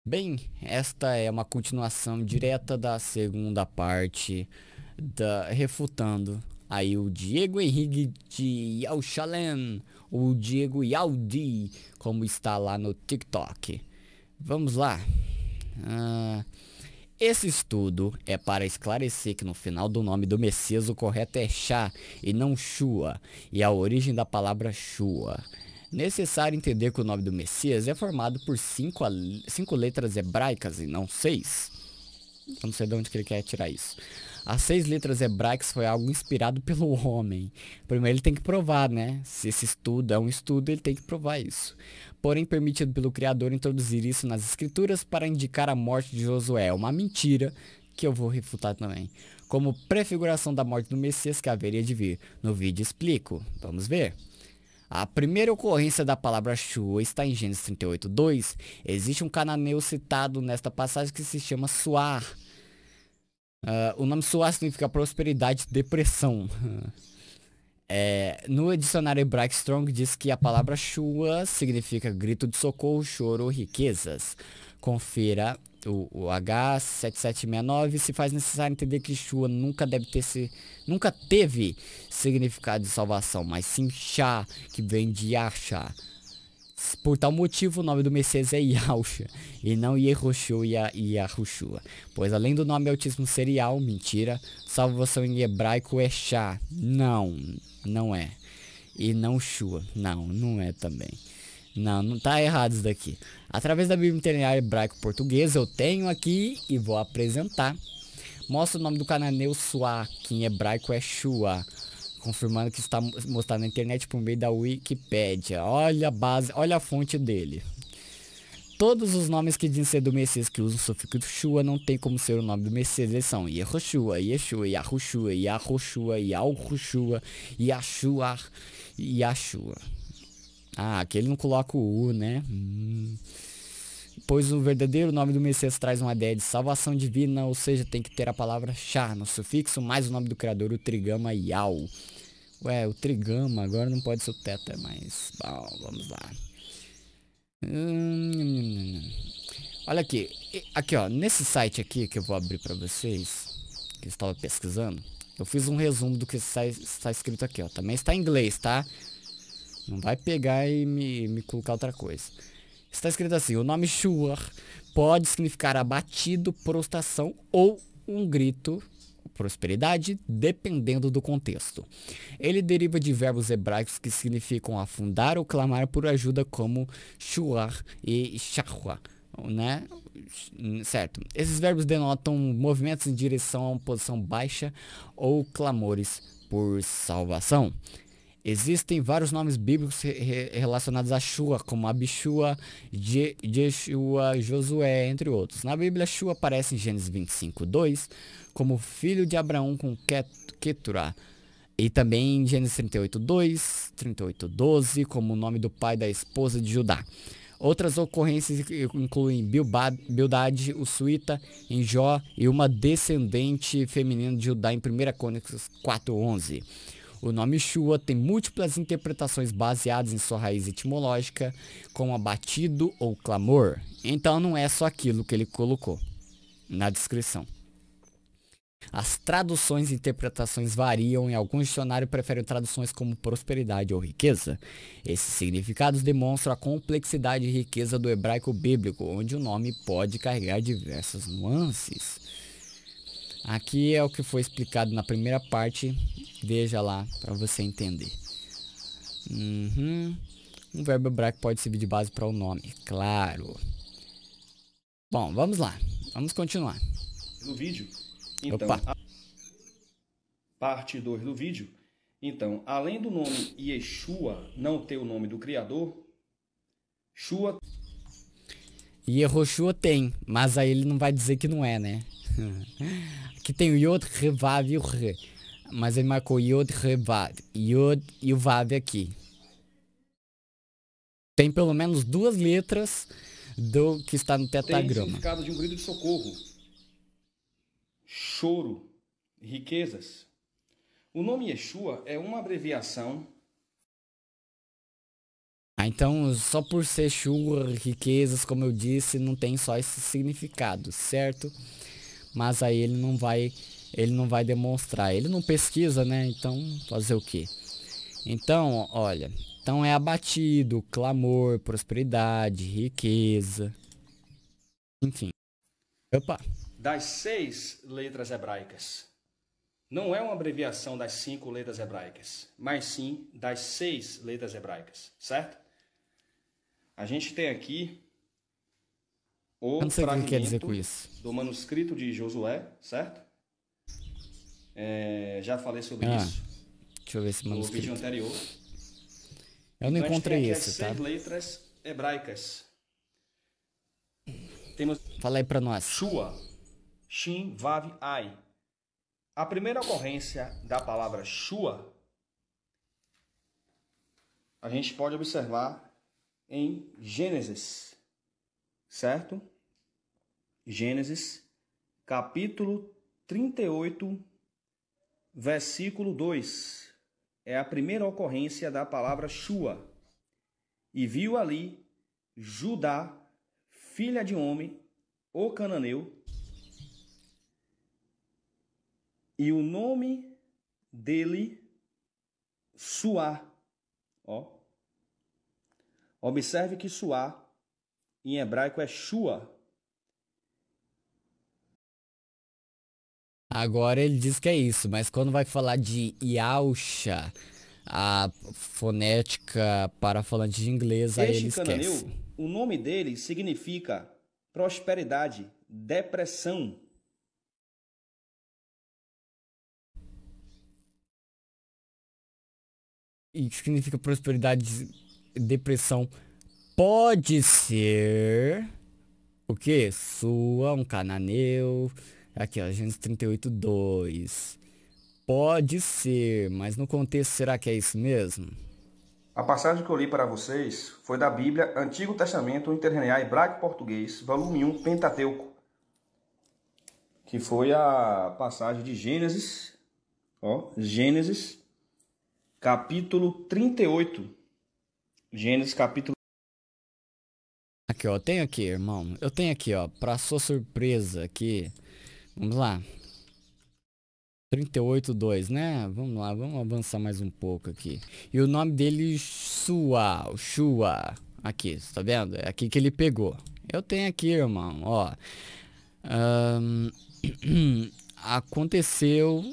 Bem, esta é uma continuação direta da segunda parte da refutando aí o Diego Henrique de Yauchalem, o Diego Yaudi, como está lá no TikTok. Vamos lá. Ah, esse estudo é para esclarecer que no final do nome do Messias o correto é Shá e não Shua, e a origem da palavra Shua. Necessário entender que o nome do Messias é formado por cinco letras hebraicas e não seis. Eu não sei de onde que ele quer tirar isso. As 6 letras hebraicas foi algo inspirado pelo homem. Primeiro ele tem que provar, né? Se esse estudo é um estudo, ele tem que provar isso. Porém, permitido pelo Criador introduzir isso nas escrituras para indicar a morte de Josué. É uma mentira que eu vou refutar também. Como prefiguração da morte do Messias que haveria de vir. No vídeo explico. Vamos ver. A primeira ocorrência da palavra Shua está em Gênesis 38:2. Existe um cananeu citado nesta passagem que se chama Suar. O nome Suar significa prosperidade e depressão. No dicionário hebraico Strong diz que a palavra Shua significa grito de socorro, choro, riquezas. Confira o H7769. Se faz necessário entender que Shua nunca teve significado de salvação, mas sim Shá, que vem de Yahshua. Por tal motivo, o nome do Messias é Yahusha e não Yehoshua e Yahushua, pois além do nome altíssimo serial, mentira, salvação em hebraico é Shá. Não, não é. E não Shua. Não, não é também. Não, não tá errado isso daqui. Através da Bíblia Interlinear hebraico-portuguesa, eu tenho aqui e vou apresentar. Mostra o nome do cananeu Suá, que em hebraico é Shua, confirmando que está mostrado na internet por meio da Wikipédia. Olha a base, olha a fonte dele. Todos os nomes que dizem ser do Messias que usam o sufixo Shua não tem como ser o nome do Messias. Eles são Yehoshua, Yeshua, Yahushua, Yahoshua, Yahushua, Yashua, Yashua. Ah, aqui ele não coloca o U, né? Pois o verdadeiro nome do Messias traz uma ideia de salvação divina, ou seja, tem que ter a palavra Shá no sufixo, mais o nome do Criador, o Trigama Yau. Ué, o Trigama agora não pode ser o Teta, mas bom, vamos lá. Olha aqui, aqui ó, nesse site aqui que eu vou abrir pra vocês, que eu estava pesquisando, eu fiz um resumo do que está escrito aqui, ó. Também está em inglês, tá? Não vai pegar e me colocar outra coisa. Está escrito assim: o nome Shuar pode significar abatido, prostração ou um grito, prosperidade, dependendo do contexto. Ele deriva de verbos hebraicos que significam afundar ou clamar por ajuda, como Shuar e Shahwa, né? Certo. Esses verbos denotam movimentos em direção a uma posição baixa ou clamores por salvação. Existem vários nomes bíblicos relacionados a Shua, como Abishua, Jeshua, Josué, entre outros. Na Bíblia, Shua aparece em Gênesis 25:2 como filho de Abraão com Keturah. E também em Gênesis 38:2, 38:12, como o nome do pai da esposa de Judá. Outras ocorrências incluem Bildade, o suíta, em Jó, e uma descendente feminina de Judá em 1 Crônicas 4:11. O nome Shua tem múltiplas interpretações baseadas em sua raiz etimológica, como abatido ou clamor. Então não é só aquilo que ele colocou na descrição. As traduções e interpretações variam, e alguns dicionários preferem traduções como prosperidade ou riqueza. Esses significados demonstram a complexidade e riqueza do hebraico bíblico, onde o nome pode carregar diversas nuances. Aqui é o que foi explicado na primeira parte, veja lá para você entender. Um verbo hebraico pode servir de base para o nome, claro. Bom, vamos lá, vamos continuar. Do vídeo, então, Opa. parte 2 do vídeo. Então, além do nome Yeshua não ter o nome do Criador, Shua Yehoshua tem, mas aí ele não vai dizer que não é, né? Aqui tem o Yod, Revav e o Re. Mas ele marcou Yod, Revav. Yod e o Vav aqui. Tem pelo menos 2 letras do que está no tem tetragrama. significado de um grito de socorro, choro, riquezas. O nome Yeshua é uma abreviação Ah, então só por ser chuva, riquezas, como eu disse, não tem só esse significado, certo? Mas aí ele não vai demonstrar. Ele não pesquisa, né? Então, fazer o quê? Então, olha, então é abatido, clamor, prosperidade, riqueza, enfim. Opa, Das 6 letras hebraicas. Não é uma abreviação das 5 letras hebraicas, mas sim das 6 letras hebraicas, certo? A gente tem aqui eu o não sei o que ele quer dizer fragmento com isso. do manuscrito de Josué, certo? Já falei sobre Ah, isso deixa eu ver esse no vídeo manuscrito. anterior. Eu não Então a gente tem encontrei aqui as isso, tá? 6 letras hebraicas. Temos Fala aí pra nós. Shua, Shin, Vav, Ai. A primeira ocorrência da palavra Shua, a gente pode observar em Gênesis, certo? Gênesis, capítulo 38, versículo 2. É a primeira ocorrência da palavra Shua. E viu ali Judá, filha de homem, o cananeu, e o nome dele, Suá. Ó. Observe que Suá, em hebraico, é Shua. Agora ele diz que é isso, mas quando vai falar de Yausha, a fonética para falante de inglês, aí ele Este esquece. cananeu, o nome dele significa prosperidade, depressão. E que significa prosperidade, depressão. Pode ser o quê? Sua, um cananeu. Aqui, ó, Gênesis 38:2. Pode ser, mas no contexto será que é isso mesmo? A passagem que eu li para vocês foi da Bíblia Antigo Testamento Interlinear Hebraico-Português, volume 1, Pentateuco, que foi a passagem de Gênesis, ó, Gênesis, capítulo 38. Gênesis, capítulo... Aqui, ó, tenho aqui, irmão. Eu tenho aqui, ó, pra sua surpresa aqui. Vamos lá. 38:2, né? Vamos lá, vamos avançar mais um pouco aqui. E o nome dele, Shua. Aqui, tá vendo? É aqui que ele pegou. Eu tenho aqui, irmão, ó. Ahn, Aconteceu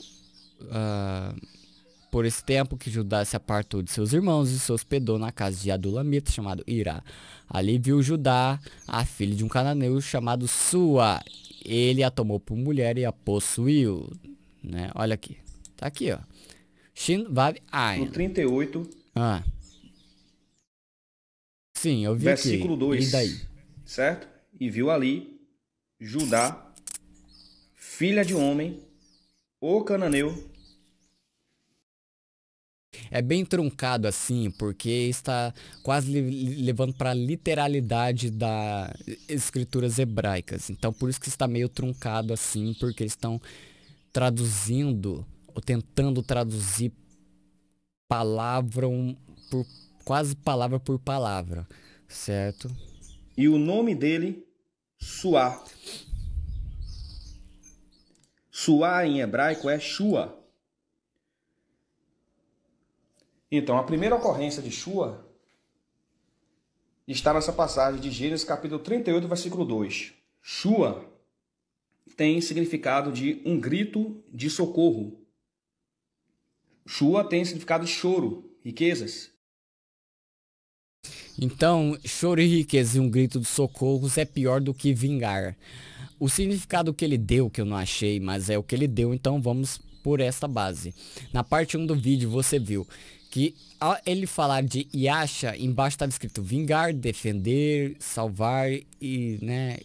por esse tempo que Judá se apartou de seus irmãos e se hospedou na casa de Adulamita, chamado Ira. Ali viu Judá, a filha de um cananeu chamado Sua. Ele a tomou por mulher e a possuiu, né? Olha aqui. Tá aqui, ó. Shin Vav Ain. 38, Ah. Sim, eu vi versículo aqui. 2, E daí? certo? E viu ali Judá, filha de homem, o cananeu. É bem truncado assim, porque está quase levando para a literalidade das escrituras hebraicas. Então, por isso que está meio truncado assim, porque eles estão traduzindo ou tentando traduzir palavra por quase palavra por palavra, certo? E o nome dele, Suá. Suá em hebraico é Shua. Então, a primeira ocorrência de Shua está nessa passagem de Gênesis capítulo 38, versículo 2. Shua tem significado de um grito de socorro. Shua tem significado de choro, riquezas. Então, choro e riqueza e um grito de socorros é pior do que vingar. O significado que ele deu, que eu não achei, mas é o que ele deu, então vamos por essa base. Na parte 1 do vídeo você viu que ao ele falar de Yasha, embaixo estava escrito vingar, defender, salvar e, né,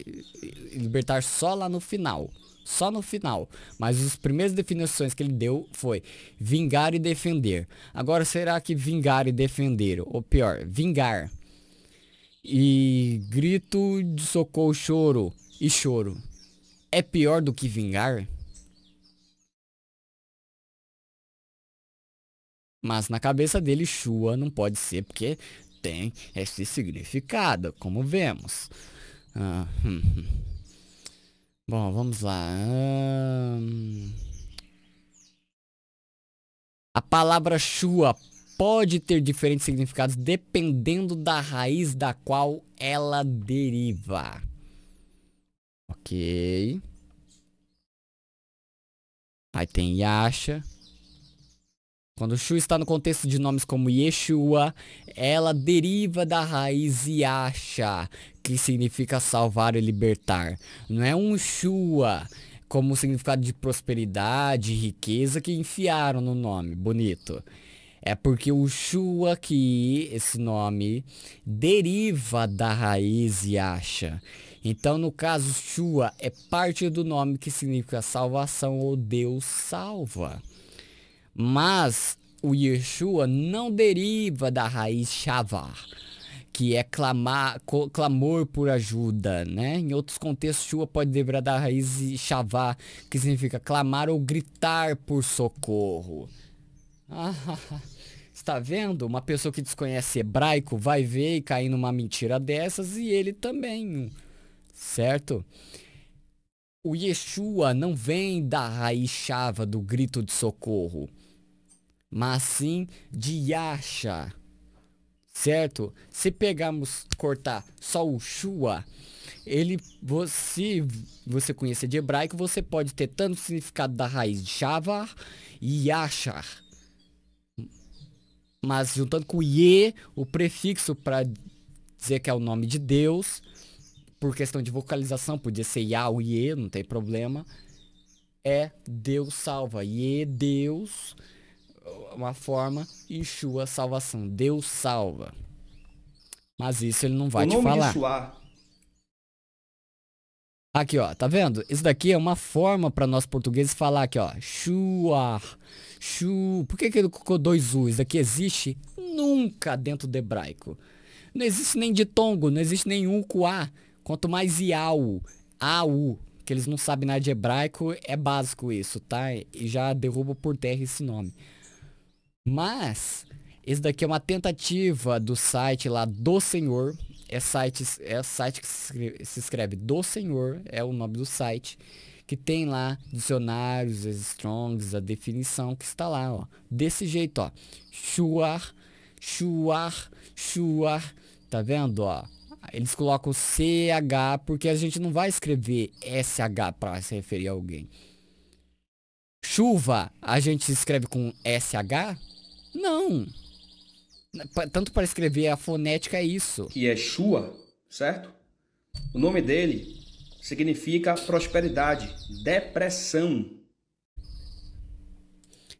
libertar só lá no final. Só no final. Mas as primeiras definições que ele deu foi vingar e defender. Agora, será que vingar e defender, ou pior, vingar e grito de socorro, choro e choro, é pior do que vingar? Mas na cabeça dele, Shua não pode ser, porque tem esse significado, como vemos. Ah, Bom, vamos lá. A palavra Shua pode ter diferentes significados dependendo da raiz da qual ela deriva. Ok. Aí tem Yasha. Quando Shu está no contexto de nomes como Yeshua, ela deriva da raiz Yasha, que significa salvar e libertar. Não é um Shua como significado de prosperidade e riqueza que enfiaram no nome. Bonito. É porque o Shua aqui, esse nome, deriva da raiz Yasha. Então, no caso, Shua é parte do nome que significa salvação ou Deus salva. Mas o Yeshua não deriva da raiz Shavar, que é clamor por ajuda, né? Em outros contextos, Shua pode derivar da raiz Shavar, que significa clamar ou gritar por socorro. Está vendo? Uma pessoa que desconhece hebraico vai ver e cair numa mentira dessas, e ele também, certo? O Yeshua não vem da raiz Shava, do grito de socorro, mas sim de Yasha, certo? Se cortar só o Shua, se você conhecer de hebraico, você pode ter tanto o significado da raiz de Shavar e Yashar. Mas juntando com o Ye, o prefixo para dizer que é o nome de Deus, por questão de vocalização, podia ser Yah ou Ye, não tem problema. É Deus salva. Ye, Deus, uma forma, e Shua, salvação. Deus salva. Mas isso ele não vai te falar. O nome de Shua. Aqui, ó, tá vendo? Isso daqui é uma forma para nós portugueses falar aqui, ó. Shua. Por que ele colocou dois U? Isso daqui existe nunca dentro do hebraico. Não existe nem ditongo, não existe nenhum com A. Quanto mais Iau, AU, que eles não sabem nada de hebraico, é básico isso, tá? E já derruba por terra esse nome. Mas, esse daqui é uma tentativa do site lá do Senhor. É site que se escreve do Senhor, é o nome do site. Que tem lá dicionários, as Strongs, a definição que está lá, ó. Desse jeito, ó. Shuar. Tá vendo, ó? Eles colocam CH porque a gente não vai escrever SH para se referir a alguém. Chuva, a gente escreve com SH? Não. Tanto para escrever a fonética é isso. Que é Shua, certo? O nome dele significa prosperidade, depressão.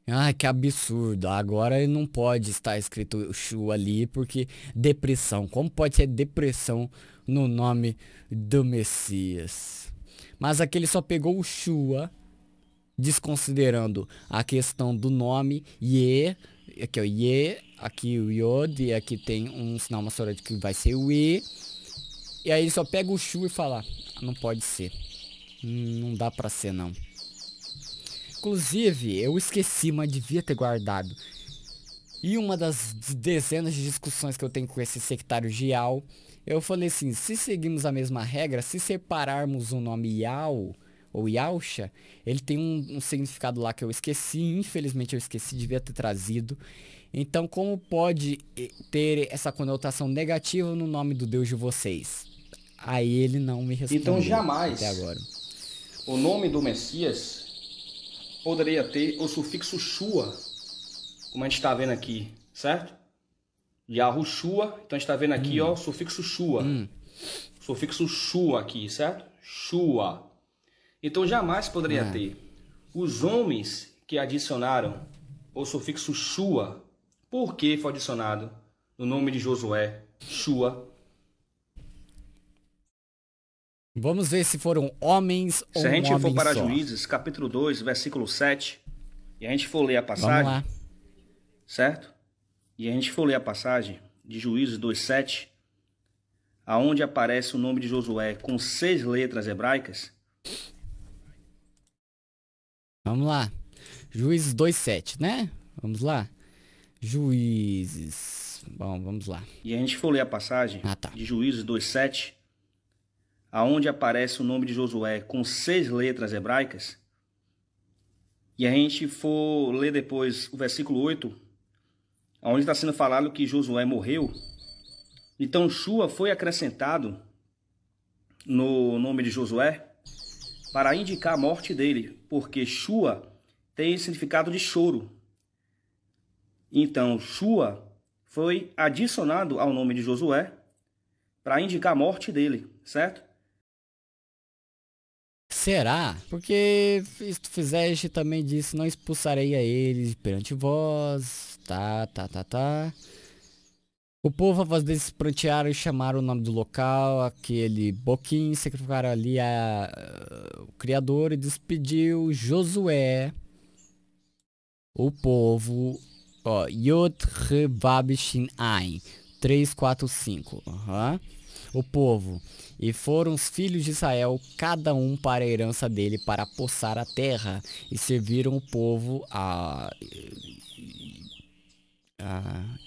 Ai, que absurdo. Agora não pode estar escrito Shua ali, porque depressão. Como pode ser depressão no nome do Messias? Mas aqui ele só pegou o Shua, desconsiderando a questão do nome Ye. Aqui, ó, Ye, aqui o Yod, e aqui tem um sinal maçorante que vai ser o E. E aí ele só pega o Shua e fala, não pode ser. Não dá pra ser, não. Inclusive, eu esqueci, mas devia ter guardado. E uma das dezenas de discussões que eu tenho com esse sectário Gial, eu falei assim, se seguirmos a mesma regra, se separarmos o nome Yao ou Yausha, ele tem um significado lá que eu esqueci, infelizmente eu esqueci, devia ter trazido. Então, como pode ter essa conotação negativa no nome do Deus de vocês? Aí ele não me respondeu. Então jamais até agora o nome do Messias poderia ter o sufixo Shua, como a gente está vendo aqui, certo? Yahushua, então a gente está vendo aqui, ó, o sufixo Shua. Sufixo Shua aqui, certo? Shua. Então jamais poderia ter. Os homens que adicionaram o sufixo Shua, por que foi adicionado no nome de Josué, Shua? Vamos ver se foram homens ou se a gente for para só. Juízes, capítulo 2, versículo 7, e a gente for ler a passagem, vamos lá. Certo? E a gente for ler a passagem de Juízes 2:7, aonde aparece o nome de Josué com 6 letras hebraicas. Vamos lá. Juízes 2:7, né? Vamos lá. Juízes. Bom, vamos lá. e a gente for ler a passagem Tá. de Juízes 2:7, aonde aparece o nome de Josué com 6 letras hebraicas, e a gente for ler depois o versículo 8, onde está sendo falado que Josué morreu, então Shua foi acrescentado no nome de Josué para indicar a morte dele, porque Shua tem significado de choro. Então Shua foi adicionado ao nome de Josué para indicar a morte dele, certo? Será? Porque se tu fizeste também disse, não expulsarei a eles perante vós. Tá. O povo, a voz deles, se prantearam e chamaram o nome do local, aquele Boquim, sacrificaram ali o Criador e despediu Josué, o povo, ó, Yod He Vav Shin Ain, 3, 4, 5, o povo, e foram os filhos de Israel, cada um para a herança dele, para possar a terra, e serviram o povo a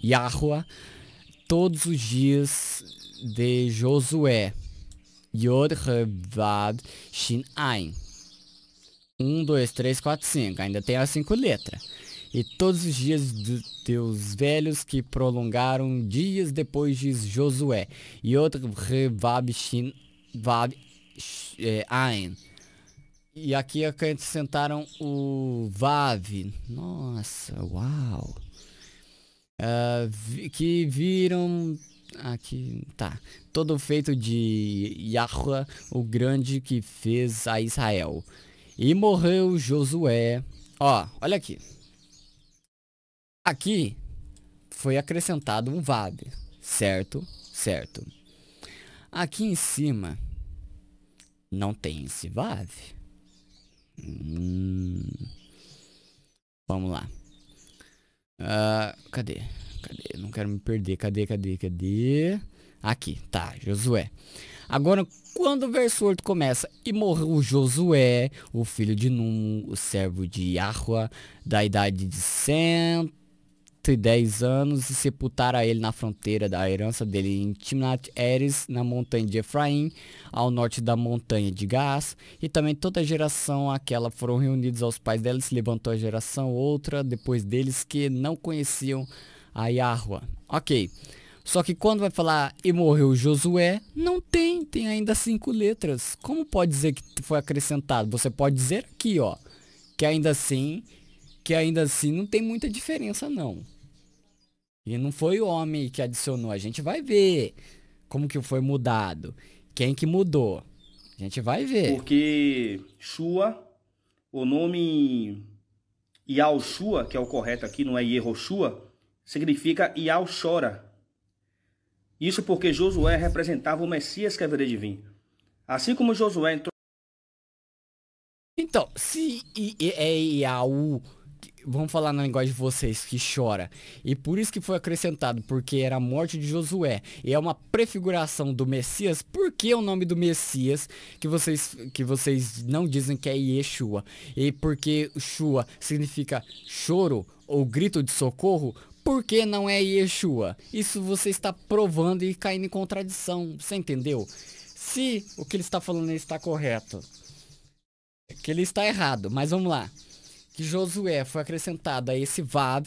Yahuwah todos os dias de Josué. Yod He Vav Shin Ain. 1, 2, 3, 4, 5. Ainda tem as 5 letras. E todos os dias dos velhos que prolongaram dias depois de Josué. Yod He Vav Shin Vav Ain. E aqui acrescentaram o Vav. Nossa, uau. Que viram aqui, tá, todo feito de Yahuwah, o grande que fez a Israel. E morreu Josué. Ó, olha aqui. Aqui foi acrescentado um Vav, certo? Certo. Aqui em cima não tem esse Vav. Vamos lá. Cadê? Não quero me perder. Cadê? Aqui, tá, Josué. Agora, quando o verso 8 começa, e morreu Josué, o filho de Num, o servo de Yahuwah, da idade de 110 anos, e sepultaram ele na fronteira da herança dele em Timnat-Heres, na montanha de Efraim, ao norte da montanha de Gás, e também toda a geração aquela foram reunidos aos pais dela, se levantou a geração outra depois deles que não conheciam a Yahuwah. Ok. Só que quando vai falar e morreu Josué, não tem ainda 5 letras. Como pode dizer que foi acrescentado? Você pode dizer aqui, ó, que ainda assim não tem muita diferença não. E não foi o homem que adicionou. A gente vai ver como que foi mudado. Quem que mudou? A gente vai ver. Porque Shua, o nome Yahushua, que é o correto aqui, não é Yehoshua, significa Yahweh chora. Isso porque Josué representava o Messias que haveria de vir. Assim como Josué entrou... Então, se é Yahu, vamos falar na linguagem de vocês, que chora. E por isso que foi acrescentado, porque era a morte de Josué. E é uma prefiguração do Messias. Por que o nome do Messias que vocês não dizem que é Yeshua? E porque Shua significa choro ou grito de socorro? Por que não é Yeshua? Isso você está provando e caindo em contradição. Você entendeu? Se o que ele está falando está correto, é que ele está errado. Mas vamos lá. Que Josué foi acrescentado a esse Vav,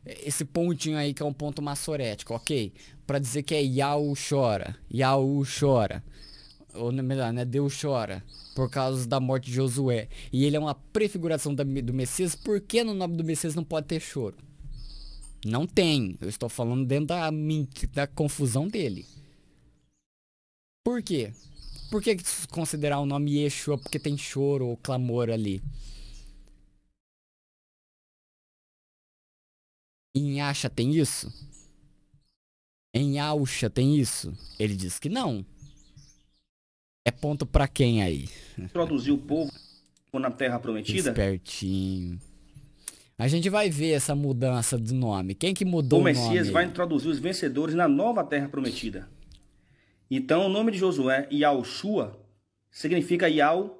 esse pontinho aí que é um ponto massorético, ok? Para dizer que é Yahu chora. Ou melhor, né? Deus chora. Por causa da morte de Josué. E ele é uma prefiguração do Messias. Por que no nome do Messias não pode ter choro? Não tem. Eu estou falando dentro da confusão dele. Por quê? Por que considerar o nome Yeshua porque tem choro ou clamor ali? Em Asha tem isso? Em Ausha tem isso? Ele diz que não. É ponto pra quem aí? Introduziu o povo na Terra Prometida. Espertinho. A gente vai ver essa mudança do nome. Quem que mudou o nome? O Messias vai introduzir os vencedores na nova Terra Prometida. Então, o nome de Josué, Yahushua, significa Yahu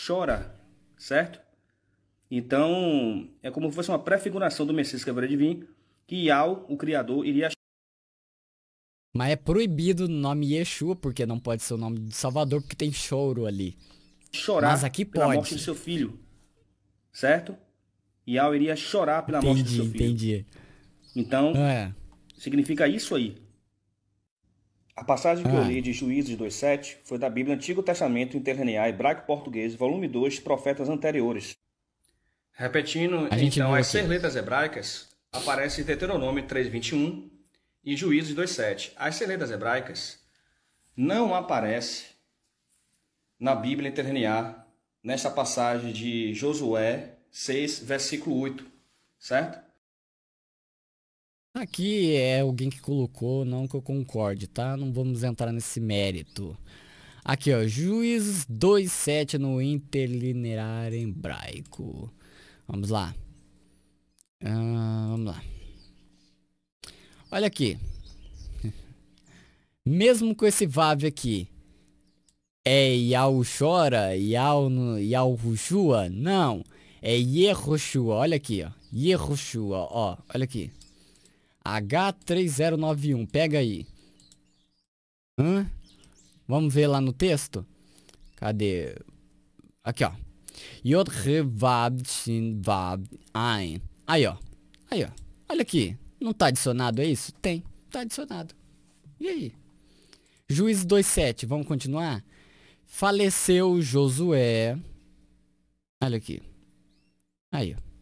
chora, certo? Então, é como se fosse uma prefiguração do Messias que haveria de vir, que Yahu, o Criador, iria Mas é proibido o nome Yeshua, porque não pode ser o nome de Salvador, porque tem choro ali. Chorar Mas aqui pela pode. morte do seu filho, certo? Yahweh iria chorar pela morte do seu filho. Entendi. Então, É. significa isso aí. A passagem que eu li de Juízes 2:7 foi da Bíblia Antigo Testamento Interlinear Hebraico-Português, volume 2, Profetas Anteriores. Repetindo, então, as 6 letras hebraicas aparecem em Deuteronômio 3:21 e Juízes 2:7. As 6 letras hebraicas não aparecem na Bíblia Interlinear, nesta passagem de Josué 6, versículo 8, certo? Aqui é alguém que colocou, não que eu concorde, tá? Não vamos entrar nesse mérito. Aqui, ó, Juízes 2:7 no interlinear hebraico. Vamos lá. Vamos lá. Olha aqui. Mesmo com esse Vav aqui, é Yau chora, Yau Rushua? Não, é Yehoshua. Olha aqui, ó. Yehoshua, ó. Olha aqui. H3091, pega aí. Vamos ver lá no texto. Cadê? Aqui, ó. Yod Revav Shin Vav Ain. Aí, ó. Aí, ó. Olha aqui. Não tá adicionado, é isso? Tem. Tá adicionado. E aí? Juízes 2:7. Vamos continuar? Faleceu Josué. Olha aqui. Aí, ó.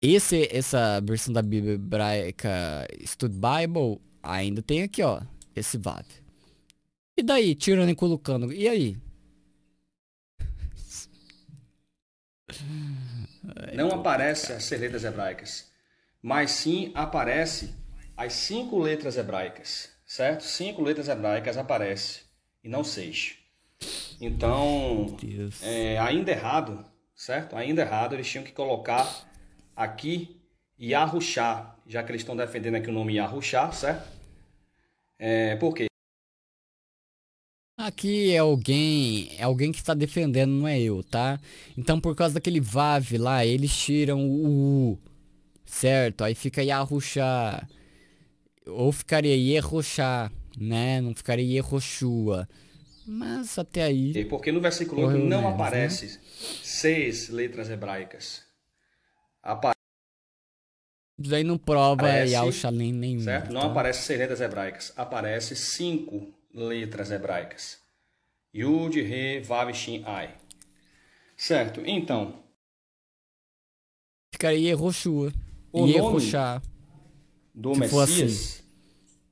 Essa versão da Bíblia hebraica Stud Bible ainda tem aqui, ó, esse Vav. E daí, tirando e colocando, e aí? Não aparece as 6 letras hebraicas, mas sim aparece as 5 letras hebraicas, certo? 5 letras hebraicas aparecem e não 6. Então, ainda errado, certo? Ainda errado, eles tinham que colocar aqui Yahushá, já que eles estão defendendo aqui o nome Yahushá, certo? Por quê? Aqui é alguém que está defendendo, não é eu, tá? Então por causa daquele Vav lá, eles tiram o U, certo? Aí fica Yahushá, ou ficaria Yehoshá, né? Não ficaria Yehoshua. Mas até aí... Porque no versículo 8 não aparece 6 letras hebraicas. Daí não prova Yahushá nem nenhum. Certo? Não aparece 6 letras hebraicas. Aparece 5 letras hebraicas. Yud, Re, Vav, Shin, Ai. Certo? Então... ficaria Yehoshua. O nome do Messias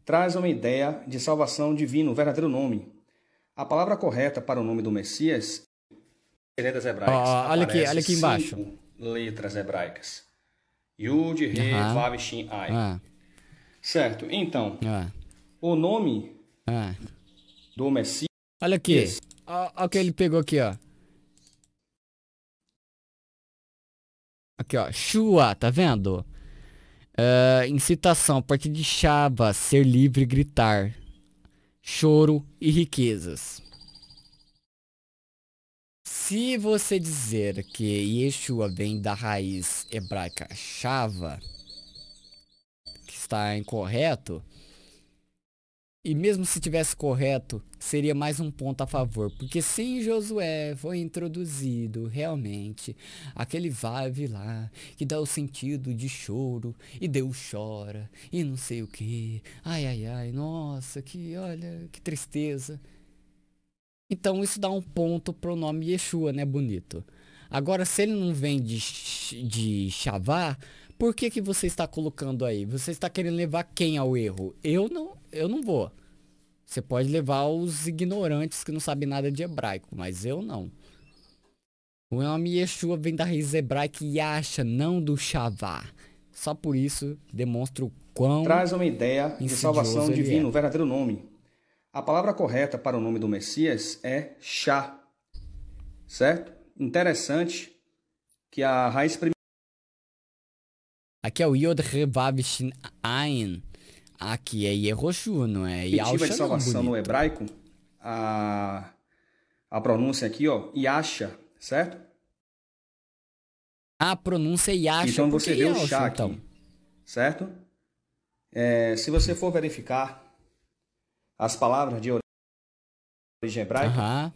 traz uma ideia de salvação divina, o verdadeiro nome. A palavra correta para o nome do Messias é letras hebraicas. Olha aqui embaixo. 5 letras hebraicas. Yud, Re, Vav, Shin, Ai. Certo? Então, o nome do Messias... Olha aqui. Olha o que ele pegou aqui, ó. Aqui, ó. Shua, tá vendo? Incitação a partir de Shava, ser livre, gritar. Choro e riquezas. Se você dizer que Yeshua vem da raiz hebraica Shava, que está incorreto, e mesmo se tivesse correto, seria mais um ponto a favor, porque sem Josué foi introduzido realmente aquele Vav lá, que dá o sentido de choro, e Deus chora, e não sei o que, ai, nossa, olha, que tristeza. Então isso dá um ponto pro nome Yeshua, né, bonito? Agora, se ele não vem de Shavá, por que você está colocando aí? Você está querendo levar quem ao erro? Eu não vou. Você pode levar os ignorantes que não sabem nada de hebraico, mas eu não. O nome Yeshua vem da raiz hebraica Yasha, não do Shavá. Só por isso demonstra o quão... traz uma ideia de salvação divina, o verdadeiro nome. A palavra correta para o nome do Messias é Shá, certo? Interessante que a raiz primeira... Aqui é o Yod Revav Shin Ain. Aqui é Yehoshua, não é Yahushua de salvação no hebraico. A pronúncia aqui, ó, Yasha, certo? A pronúncia é Yasha. Então você vê o Shá aqui, então? certo? Se você for verificar as palavras de origem hebraica,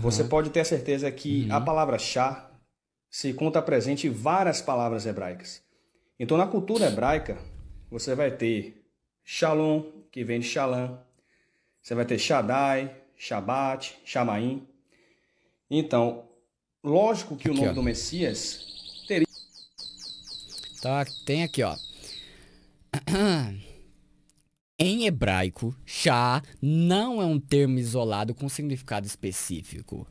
você pode ter certeza que a palavra chá se encontra presente em várias palavras hebraicas. Então, na cultura hebraica, você vai ter Shalom, que vem de Shalom. Você vai ter Shaddai, Shabat, Shamaim. Então, lógico que o nome do Messias teria... Tá, tem aqui, ó. Em hebraico, Shá não é um termo isolado com significado específico.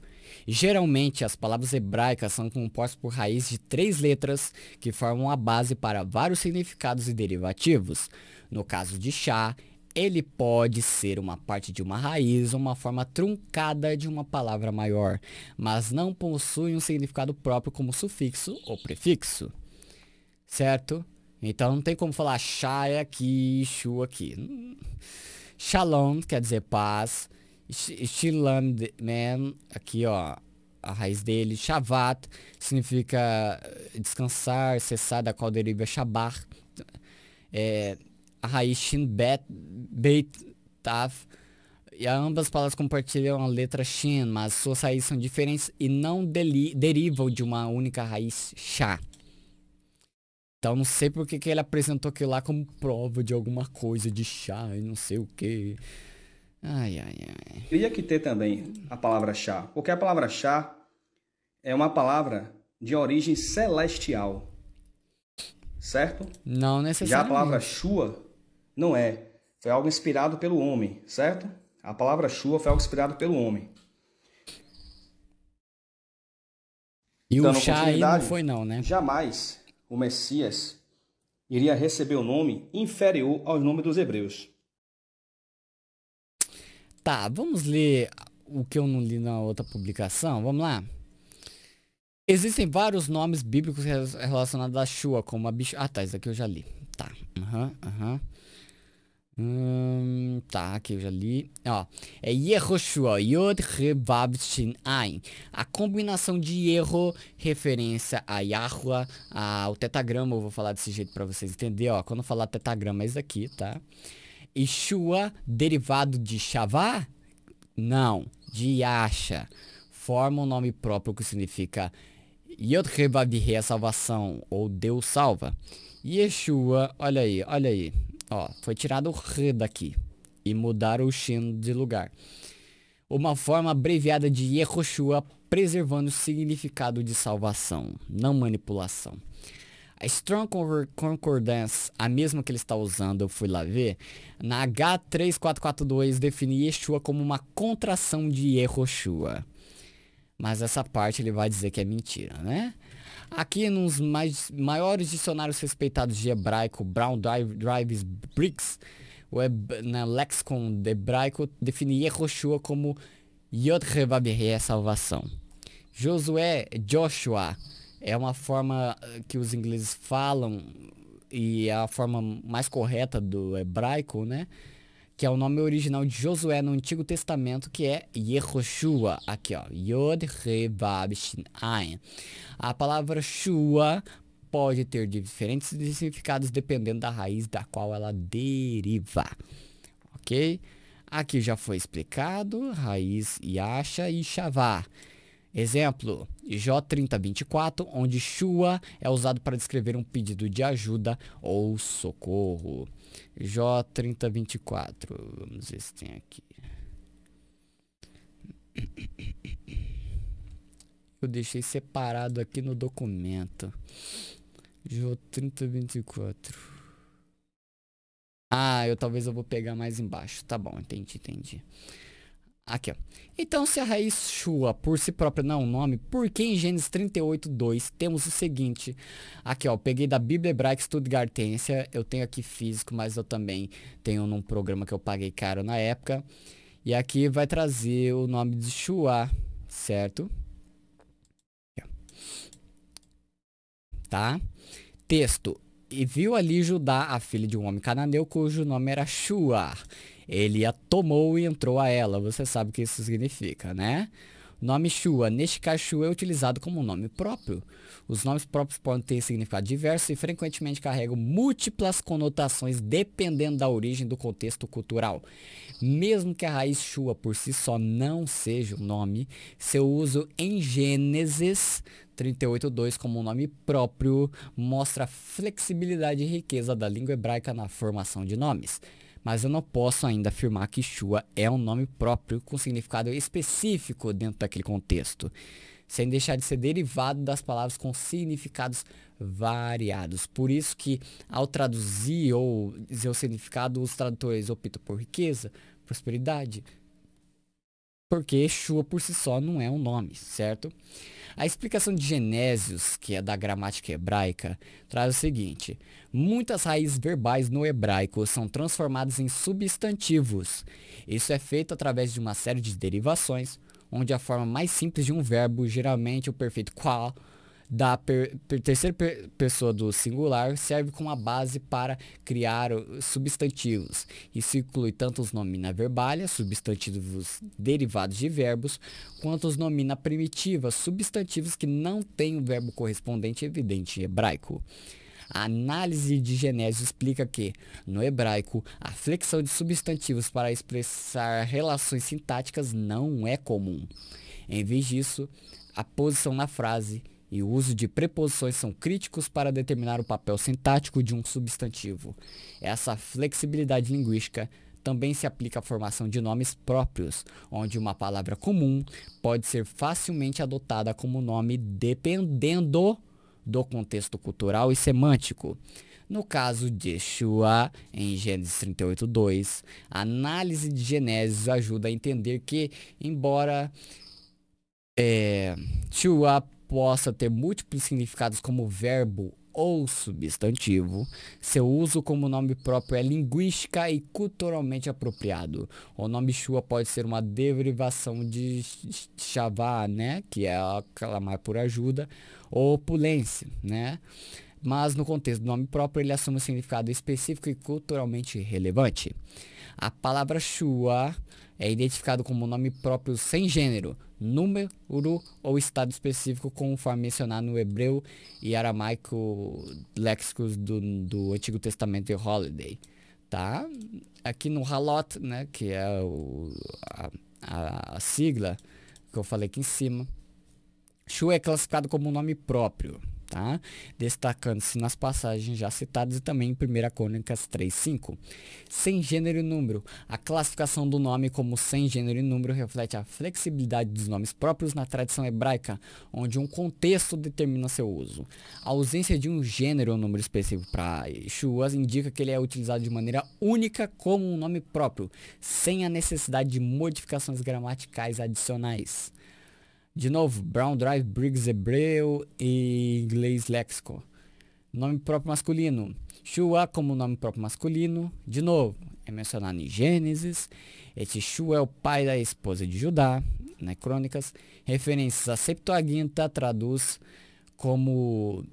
Geralmente, as palavras hebraicas são compostas por raízes de 3 letras que formam a base para vários significados e derivativos. No caso de Shá, ele pode ser uma parte de uma raiz ou uma forma truncada de uma palavra maior, mas não possui um significado próprio como sufixo ou prefixo. Certo? Então não tem como falar Shá é aqui, Shu aqui. Shalom quer dizer paz. Shilam, aqui ó, a raiz dele. Shavat significa descansar, cessar, da qual deriva Shabar. A raiz Shin Beit Tav. E ambas palavras compartilham a letra Shin, mas suas raízes são diferentes e não derivam de uma única raiz Shá. Então não sei porque que ele apresentou aquilo lá como prova de alguma coisa de chá e não sei o que. Ai. Teria que ter também a palavra chá, porque a palavra chá é uma palavra de origem celestial, certo? Não necessariamente. Já a palavra Shua não é. Foi algo inspirado pelo homem, certo? A palavra Shua foi algo inspirado pelo homem. E então, o chá aí não foi não, né? Jamais o Messias iria receber o nome inferior ao nome dos hebreus. Tá, vamos ler o que eu não li na outra publicação. Vamos lá. Existem vários nomes bíblicos relacionados a Shua, como a bicho... Ah, tá, isso aqui eu já li. Tá, tá, aqui eu já li. Ó, é Yehoshua, Yod, He, Vav, Shin, Ain. A combinação de Yeho, referência a Yahuwah, ao tetagrama, eu vou falar desse jeito pra vocês entenderem. Ó, quando eu falar tetagrama é isso aqui, tá? E Shua, derivado de Shavá? Não, de Yasha. Forma um nome próprio que significa Yod, He, Vav, He, a salvação, ou Deus salva. Yeshua, olha aí. Ó, foi tirado o Re daqui e mudaram o Shin de lugar. Uma forma abreviada de Yehoshua, preservando o significado de salvação, não manipulação. A Strong Concordance, a mesma que ele está usando, eu fui lá ver, na H3442 define Yeshua como uma contração de Yehoshua. Mas essa parte ele vai dizer que é mentira, né? Aqui nos maiores dicionários respeitados de hebraico, Brown Drives Briggs, na lexicon de hebraico, define Yehoshua como Yod Revav He, salvação. Joshua, é uma forma que os ingleses falam e é a forma mais correta do hebraico, né? Que é o nome original de Josué no Antigo Testamento, que é Yehoshua. Aqui, ó. Yod, He, Vav, Shin, Ain. A palavra Shua pode ter diferentes significados dependendo da raiz da qual ela deriva. Ok? Aqui já foi explicado. Raiz Yasha e Shavá. Exemplo, Jó 30:24, onde Shua é usado para descrever um pedido de ajuda ou socorro. Jó 30:24, vamos ver se tem aqui. Eu deixei separado aqui no documento. Jó 30:24. Talvez eu vou pegar mais embaixo. Tá bom, entendi. Aqui, ó. Então, se a raiz Shua por si própria não é um nome, por que em Gênesis 38:2 temos o seguinte? Aqui, ó, peguei da Bíblia Hebraica Stuttgartensia, eu tenho aqui físico, mas eu também tenho num programa que eu paguei caro na época. E aqui vai trazer o nome de Shua, certo? Aqui, tá? Texto. E viu ali Judá, a filha de um homem cananeu, cujo nome era Shua. Ele a tomou e entrou a ela. Você sabe o que isso significa, né? Nome Shua. Neste caso, Shua é utilizado como nome próprio. Os nomes próprios podem ter significado diverso e frequentemente carregam múltiplas conotações dependendo da origem do contexto cultural. Mesmo que a raiz Shua por si só não seja um nome, seu uso em Gênesis 38:2 como um nome próprio mostra a flexibilidade e riqueza da língua hebraica na formação de nomes. Mas eu não posso ainda afirmar que Shua é um nome próprio com significado específico dentro daquele contexto, sem deixar de ser derivado das palavras com significados variados. Por isso que, ao traduzir ou dizer o significado, os tradutores optam por riqueza, prosperidade, porque Shua por si só não é um nome, certo? A explicação de Genésio, que é da gramática hebraica, traz o seguinte: muitas raízes verbais no hebraico são transformadas em substantivos. Isso é feito através de uma série de derivações, onde a forma mais simples de um verbo, geralmente o perfeito qual, da terceira pessoa do singular, serve como a base para criar substantivos. Isso inclui tanto os nomina verbalia, substantivos derivados de verbos, quanto os nomina primitiva, substantivos que não têm o verbo correspondente evidente em hebraico. A análise de Genésio explica que, no hebraico, a flexão de substantivos para expressar relações sintáticas não é comum. Em vez disso, a posição na frase e o uso de preposições são críticos para determinar o papel sintático de um substantivo. Essa flexibilidade linguística também se aplica à formação de nomes próprios, onde uma palavra comum pode ser facilmente adotada como nome dependendo do contexto cultural e semântico. No caso de Shua, em Gênesis 38:2, a análise de Genésio ajuda a entender que, embora Shua possa ter múltiplos significados como verbo ou substantivo, seu uso como nome próprio é linguística e culturalmente apropriado. O nome Shua pode ser uma derivação de Shavá, né, que é clamar por ajuda, ou opulência, né? Mas no contexto do nome próprio ele assume um significado específico e culturalmente relevante. A palavra Shua é identificado como nome próprio sem gênero, número ou estado específico, conforme mencionado no hebreu e aramaico léxicos do Antigo Testamento e Holiday, tá? Aqui no Halot, né, que é a sigla que eu falei aqui em cima, Shua é classificado como nome próprio, tá? Destacando-se nas passagens já citadas e também em 1 Crônicas 3:5. Sem gênero e número. A classificação do nome como sem gênero e número reflete a flexibilidade dos nomes próprios na tradição hebraica, onde um contexto determina seu uso. A ausência de um gênero ou número específico para Shua indica que ele é utilizado de maneira única como um nome próprio, sem a necessidade de modificações gramaticais adicionais. De novo, Brown Drive, Briggs Hebreu e Inglês Léxico. Nome próprio masculino. Shua como nome próprio masculino. De novo, é mencionado em Gênesis. Este Shua é o pai da esposa de Judá, né, Crônicas. Referências a Septuaginta traduz como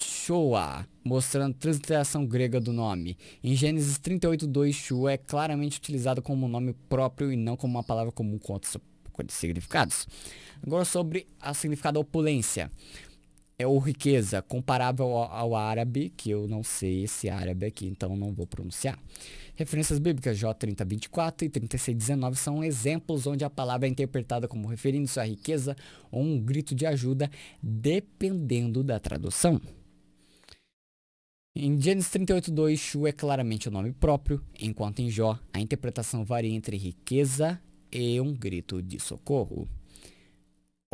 Shoa, mostrando transliteração grega do nome. Em Gênesis 38:2, Shua é claramente utilizado como nome próprio e não como uma palavra comum com outros significados. Agora sobre o significado opulência. Ou riqueza, comparável ao árabe, que eu não sei esse árabe aqui, então não vou pronunciar. Referências bíblicas, Jó 30:24 e 36:19 são exemplos onde a palavra é interpretada como referindo-se à riqueza ou um grito de ajuda, dependendo da tradução. Em Gênesis 38:2, Shua é claramente o nome próprio, enquanto em Jó a interpretação varia entre riqueza e um grito de socorro.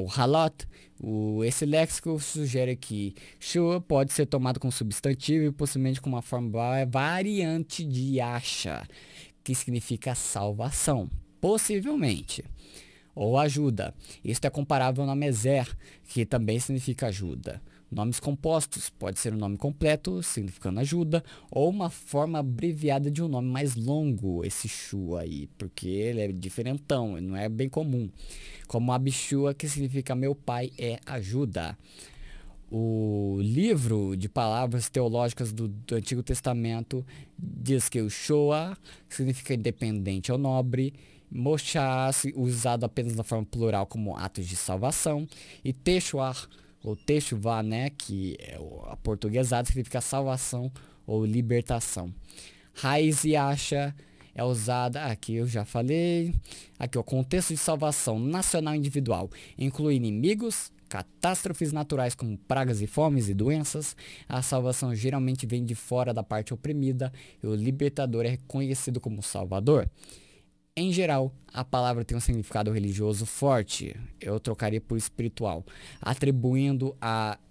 O Halot, esse léxico sugere que Shua pode ser tomado como substantivo e possivelmente com uma forma variante de Yasha, que significa salvação, possivelmente, ou ajuda. Isto é comparável ao nome Ezer, que também significa ajuda. Nomes compostos, pode ser um nome completo, significando ajuda, ou uma forma abreviada de um nome mais longo, esse Shua aí, porque ele é diferentão, ele não é bem comum. Como Abishua, que significa meu pai é ajuda. O livro de palavras teológicas do Antigo Testamento diz que o Shoa significa independente ou nobre, Moshá, usado apenas na forma plural como atos de salvação. E Teshuah, ou Teshuvah, né, que é a portuguesada, significa salvação ou libertação. Raiz Yasha é usada, aqui eu já falei, aqui o contexto de salvação nacional e individual inclui inimigos, catástrofes naturais como pragas e fomes e doenças. A salvação geralmente vem de fora da parte oprimida e o libertador é reconhecido como salvador. Em geral, a palavra tem um significado religioso forte, eu trocaria por espiritual, atribuindo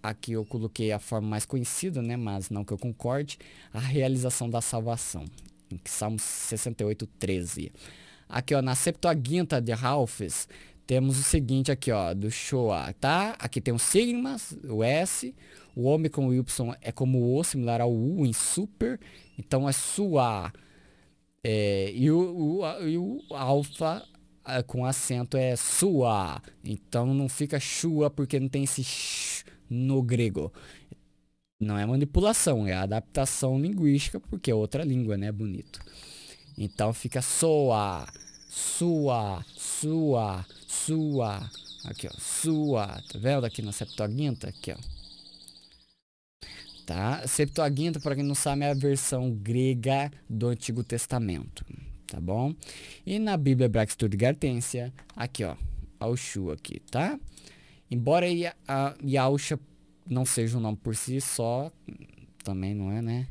aqui eu coloquei a forma mais conhecida, né, mas não que eu concorde, a realização da salvação, em Salmos 68:13. Aqui, ó, na Septuaginta de Ralphs, temos o seguinte aqui, ó, do Shoah, tá? Aqui tem o sigma, o S, o ômicron, o Y é como o similar ao U em super, então é Suá. E o alfa com acento é sua, então não fica shua porque não tem esse sh no grego. Não é manipulação, é adaptação linguística porque é outra língua, né, bonito. Então fica soa, sua, sua, sua, aqui ó, sua, tá vendo aqui na Septuaginta, aqui ó. Tá? Septuaginta, para quem não sabe, é a versão grega do Antigo Testamento, tá bom? E na Bíblia Hebraica Stuttgartense, aqui ó, Aushu aqui, tá? Embora Yahusha não seja um nome por si só, também não é, né?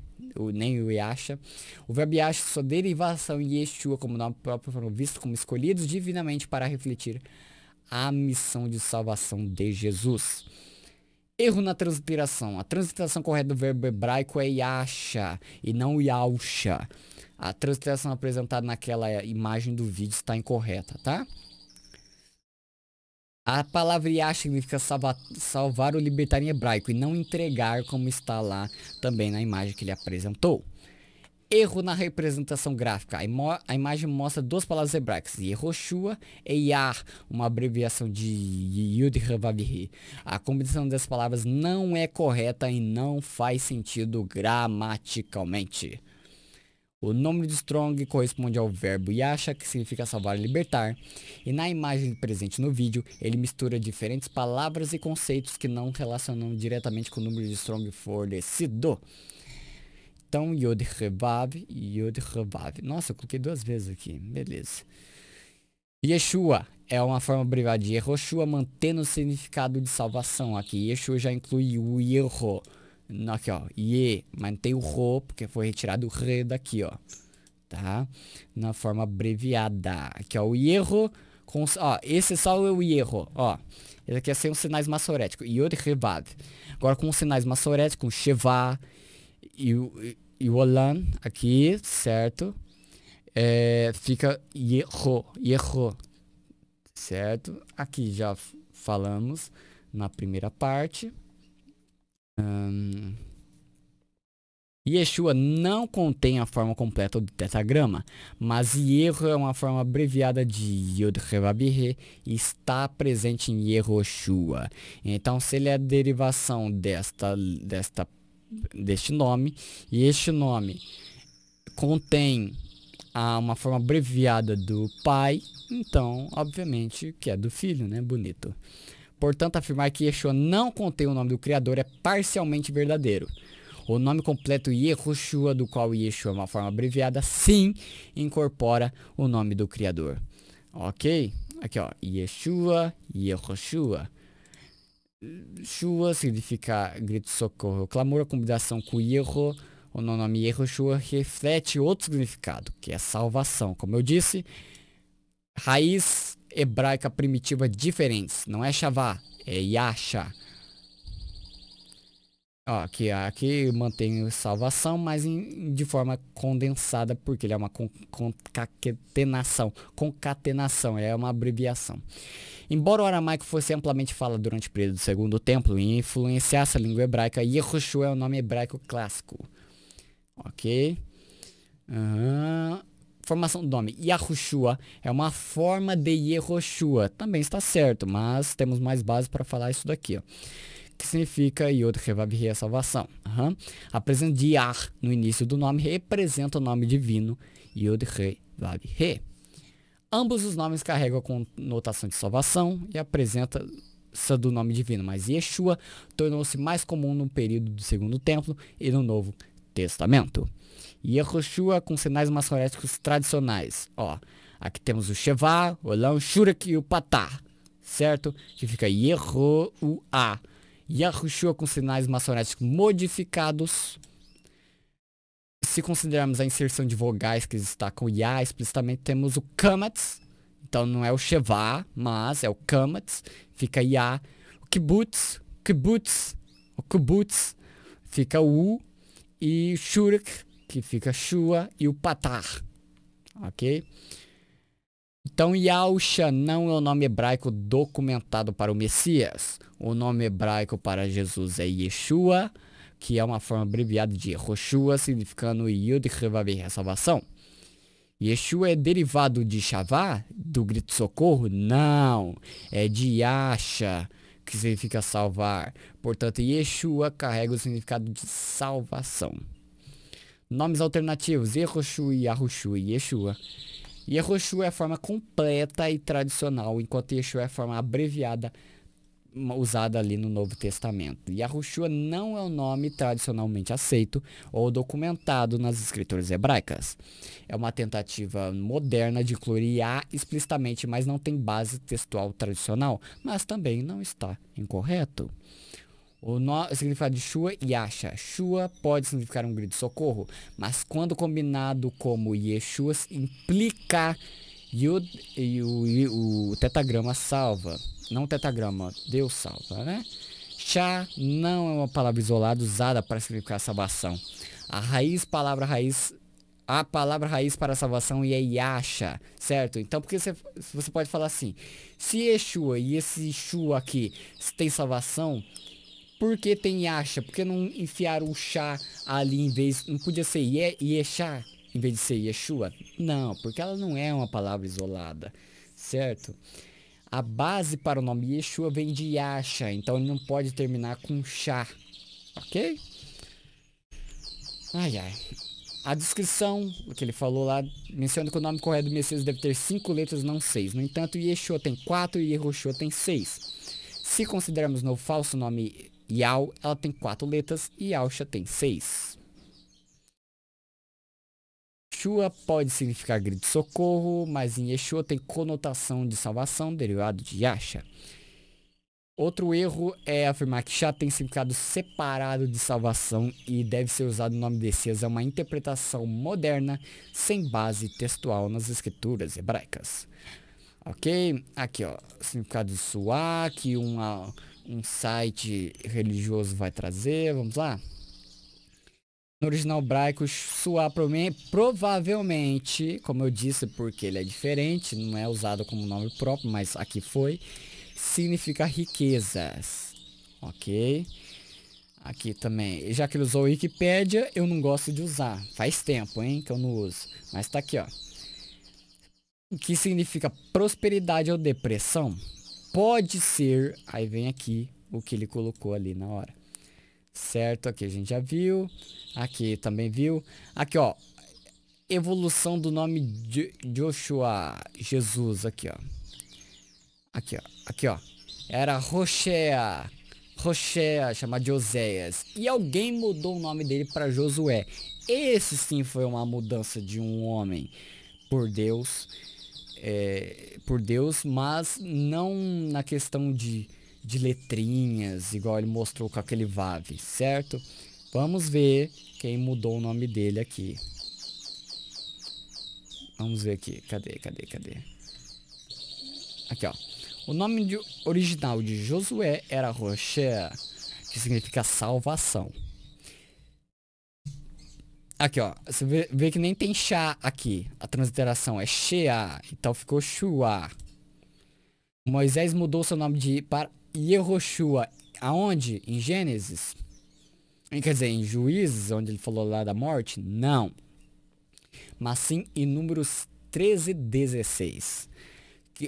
Nem o Yasha. O verbo Yasha, sua derivação e Yeshua como nome próprio foram vistos como escolhidos divinamente para refletir a missão de salvação de Jesus. Erro na transliteração. A transliteração correta do verbo hebraico é Yasha e não Yahusha. A transliteração apresentada naquela imagem do vídeo está incorreta, tá? A palavra Yasha significa salvar ou libertar em hebraico e não entregar, como está lá também na imagem que ele apresentou. Erro na representação gráfica. A imagem mostra duas palavras hebraicas, Yehoshua e Yah, uma abreviação de Yud Vav He. A combinação dessas palavras não é correta e não faz sentido gramaticalmente. O nome de Strong corresponde ao verbo Yasha, que significa salvar e libertar, e na imagem presente no vídeo, ele mistura diferentes palavras e conceitos que não relacionam diretamente com o número de Strong fornecido. Então, Yod Revav, Yod Revav. Nossa, eu coloquei duas vezes aqui. Beleza. Yeshua é uma forma abreviada de Yehoshua, mantendo o significado de salvação. Aqui, Yeshua já inclui o Yeho. Aqui, ó. Ye, mas não tem o Ro, porque foi retirado o Re daqui, ó. Tá? Na forma abreviada. Aqui, ó. O Yeho. Ó, esse só é o Yeho. Ó. Esse aqui é sem os sinais massoréticos. Yod Revav. Agora, com os sinais massoréticos, Sheva. E o Olan aqui, certo? Fica Yeho, certo? Aqui já falamos na primeira parte. Yeshua não contém a forma completa do tetragrama, mas Yeho é uma forma abreviada de Yod Revav He e está presente em Yehoshua. Então, se ele é a derivação deste nome, e este nome contém uma forma abreviada do pai, então, obviamente, que é do filho, né? Bonito. Portanto, afirmar que Yeshua não contém o nome do Criador é parcialmente verdadeiro. O nome completo Yehoshua, do qual Yeshua é uma forma abreviada, sim, incorpora o nome do Criador. Ok? Aqui, ó. Yeshua, Yehoshua. Shua significa grito, socorro, clamor. A combinação com Yeho, o nome Yehoshua, reflete outro significado, que é salvação. Como eu disse, raiz hebraica primitiva diferentes. Não é Shavá, é Yasha. Ó, aqui mantém salvação, mas de forma condensada, porque ele é uma concatenação, é uma abreviação. Embora o aramaico fosse amplamente falado durante o período do Segundo Templo e influenciasse a língua hebraica, Yehoshua é o nome hebraico clássico. Ok? Formação do nome. Yahushua é uma forma de Yehoshua. Também está certo, mas temos mais base para falar isso daqui, ó. Que significa Yod Revav He, a salvação. A presença de Yah no início do nome representa o nome divino Yod Revav He. Ambos os nomes carregam a conotação de salvação e a presença do nome divino, mas Yeshua tornou-se mais comum no período do Segundo Templo e no Novo Testamento. Yehoshua com sinais maçoréticos tradicionais. Ó, aqui temos o Shevá, o Elam, Shurek e o Patá, certo? Que fica Yehoua. Yahushua com sinais maçoréticos modificados. Se considerarmos a inserção de vogais que destacam o Ya explicitamente, temos o Kamatz. Então não é o Shevá, mas é o Kamatz. Fica Ya. O Kibbutz, o Kibbutz fica o U. E o Shurek, que fica Shua. E o Patar. Ok? Então Yahusha não é o nome hebraico documentado para o Messias. O nome hebraico para Jesus é Yeshua, que é uma forma abreviada de Yehoshua, significando Yud Revaver, a salvação. Yeshua é derivado de Shavá, do grito socorro? Não, é de Yasha, que significa salvar. Portanto, Yeshua carrega o significado de salvação. Nomes alternativos: Yehoshua, Yahushua e Yeshua. Yehoshua é a forma completa e tradicional, enquanto Yeshua é a forma abreviada usada ali no Novo Testamento. Yahushua não é o nome tradicionalmente aceito ou documentado nas escrituras hebraicas. É uma tentativa moderna de incluir Yah explicitamente, mas não tem base textual tradicional, mas também não está incorreto. O significado de Shua, Yasha. Shua pode significar um grito de socorro, mas quando combinado como Yeshua, implica Yud e o tetagrama salva. Não o tetagrama, Deus salva, né? Shah não é uma palavra isolada usada para significar salvação. A palavra raiz para salvação é Yasha, certo? Então, porque você pode falar assim, se Yeshua e esse Shua aqui tem salvação, por que tem Yasha? Por que não enfiaram o Shah ali em vez... Não podia ser Yeshá em vez de ser Yeshua? Não, porque ela não é uma palavra isolada, certo? A base para o nome Yeshua vem de Yasha, então ele não pode terminar com Shah, ok? Ai, ai. A descrição, o que ele falou lá, menciona que o nome correto do Messias deve ter 5 letras, não 6. No entanto, Yeshua tem 4 e Yehoshua tem 6. Se considerarmos no falso nome Yao, ela tem 4 letras e Yahusha tem 6. Yeshua pode significar grito de socorro, mas em Yeshua tem conotação de salvação, derivado de Yasha. Outro erro é afirmar que Shah tem significado separado de salvação e deve ser usado no nome de Messias. É uma interpretação moderna, sem base textual nas escrituras hebraicas. Ok? Aqui, ó, significado de Suá, que um site religioso vai trazer. Vamos lá? No original hebraico, Suá provavelmente, como eu disse, porque ele é diferente, não é usado como nome próprio, mas aqui foi, significa riquezas. Ok? Aqui também, já que ele usou Wikipédia, eu não gosto de usar. Faz tempo, hein, que eu não uso. Mas tá aqui, ó. O que significa prosperidade ou depressão? Pode ser, aí vem aqui o que ele colocou ali na hora. Certo, aqui a gente já viu. Aqui também viu. Aqui, ó. Evolução do nome de Joshua, Jesus, aqui, ó. Aqui, ó. Aqui, ó. Era Roshea, chamado de Oséias. E alguém mudou o nome dele para Josué. Esse sim foi uma mudança de um homem por Deus. Mas não na questão de letrinhas, igual ele mostrou com aquele Vav, certo? Vamos ver quem mudou o nome dele aqui. Vamos ver aqui, cadê? Aqui, ó. O nome original de Josué era Roshea, que significa salvação. Aqui, ó, você vê que nem tem Shá aqui, a transliteração é Shea, então ficou Shua. Moisés mudou seu nome para Yehoshua, aonde? Em Gênesis? Quer dizer, em Juízes, onde ele falou lá da morte? Não. Mas sim em Números 13:16.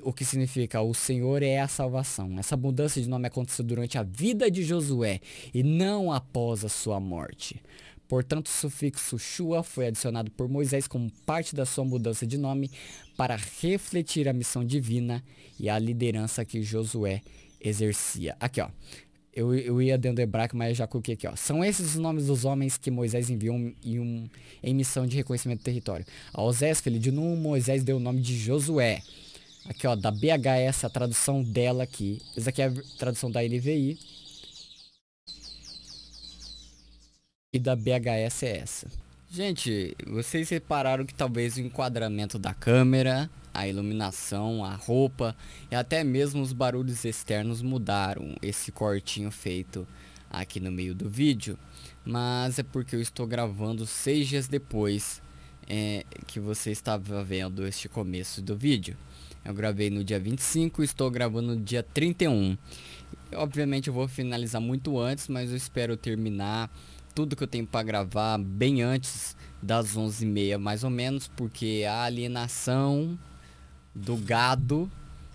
O que significa o Senhor é a salvação. Essa mudança de nome aconteceu durante a vida de Josué e não após a sua morte. Portanto, o sufixo Shua foi adicionado por Moisés como parte da sua mudança de nome para refletir a missão divina e a liderança que Josué exercia. Aqui, ó. Eu ia dentro do hebraico, mas eu já coloquei aqui, ó. São esses os nomes dos homens que Moisés enviou em missão de reconhecimento do território. A Osés, filho de Num, Moisés deu o nome de Josué. Aqui, ó, da BHS, a tradução dela aqui. Essa aqui é a tradução da NVI. E da BHS é essa. Gente, vocês repararam que talvez o enquadramento da câmera, a iluminação, a roupa e até mesmo os barulhos externos mudaram esse cortinho feito aqui no meio do vídeo. Mas é porque eu estou gravando 6 dias depois que você estava vendo este começo do vídeo. Eu gravei no dia 25 e estou gravando no dia 31. Obviamente eu vou finalizar muito antes, mas eu espero terminar tudo que eu tenho para gravar bem antes das 11h30 mais ou menos, porque a alienação do gado,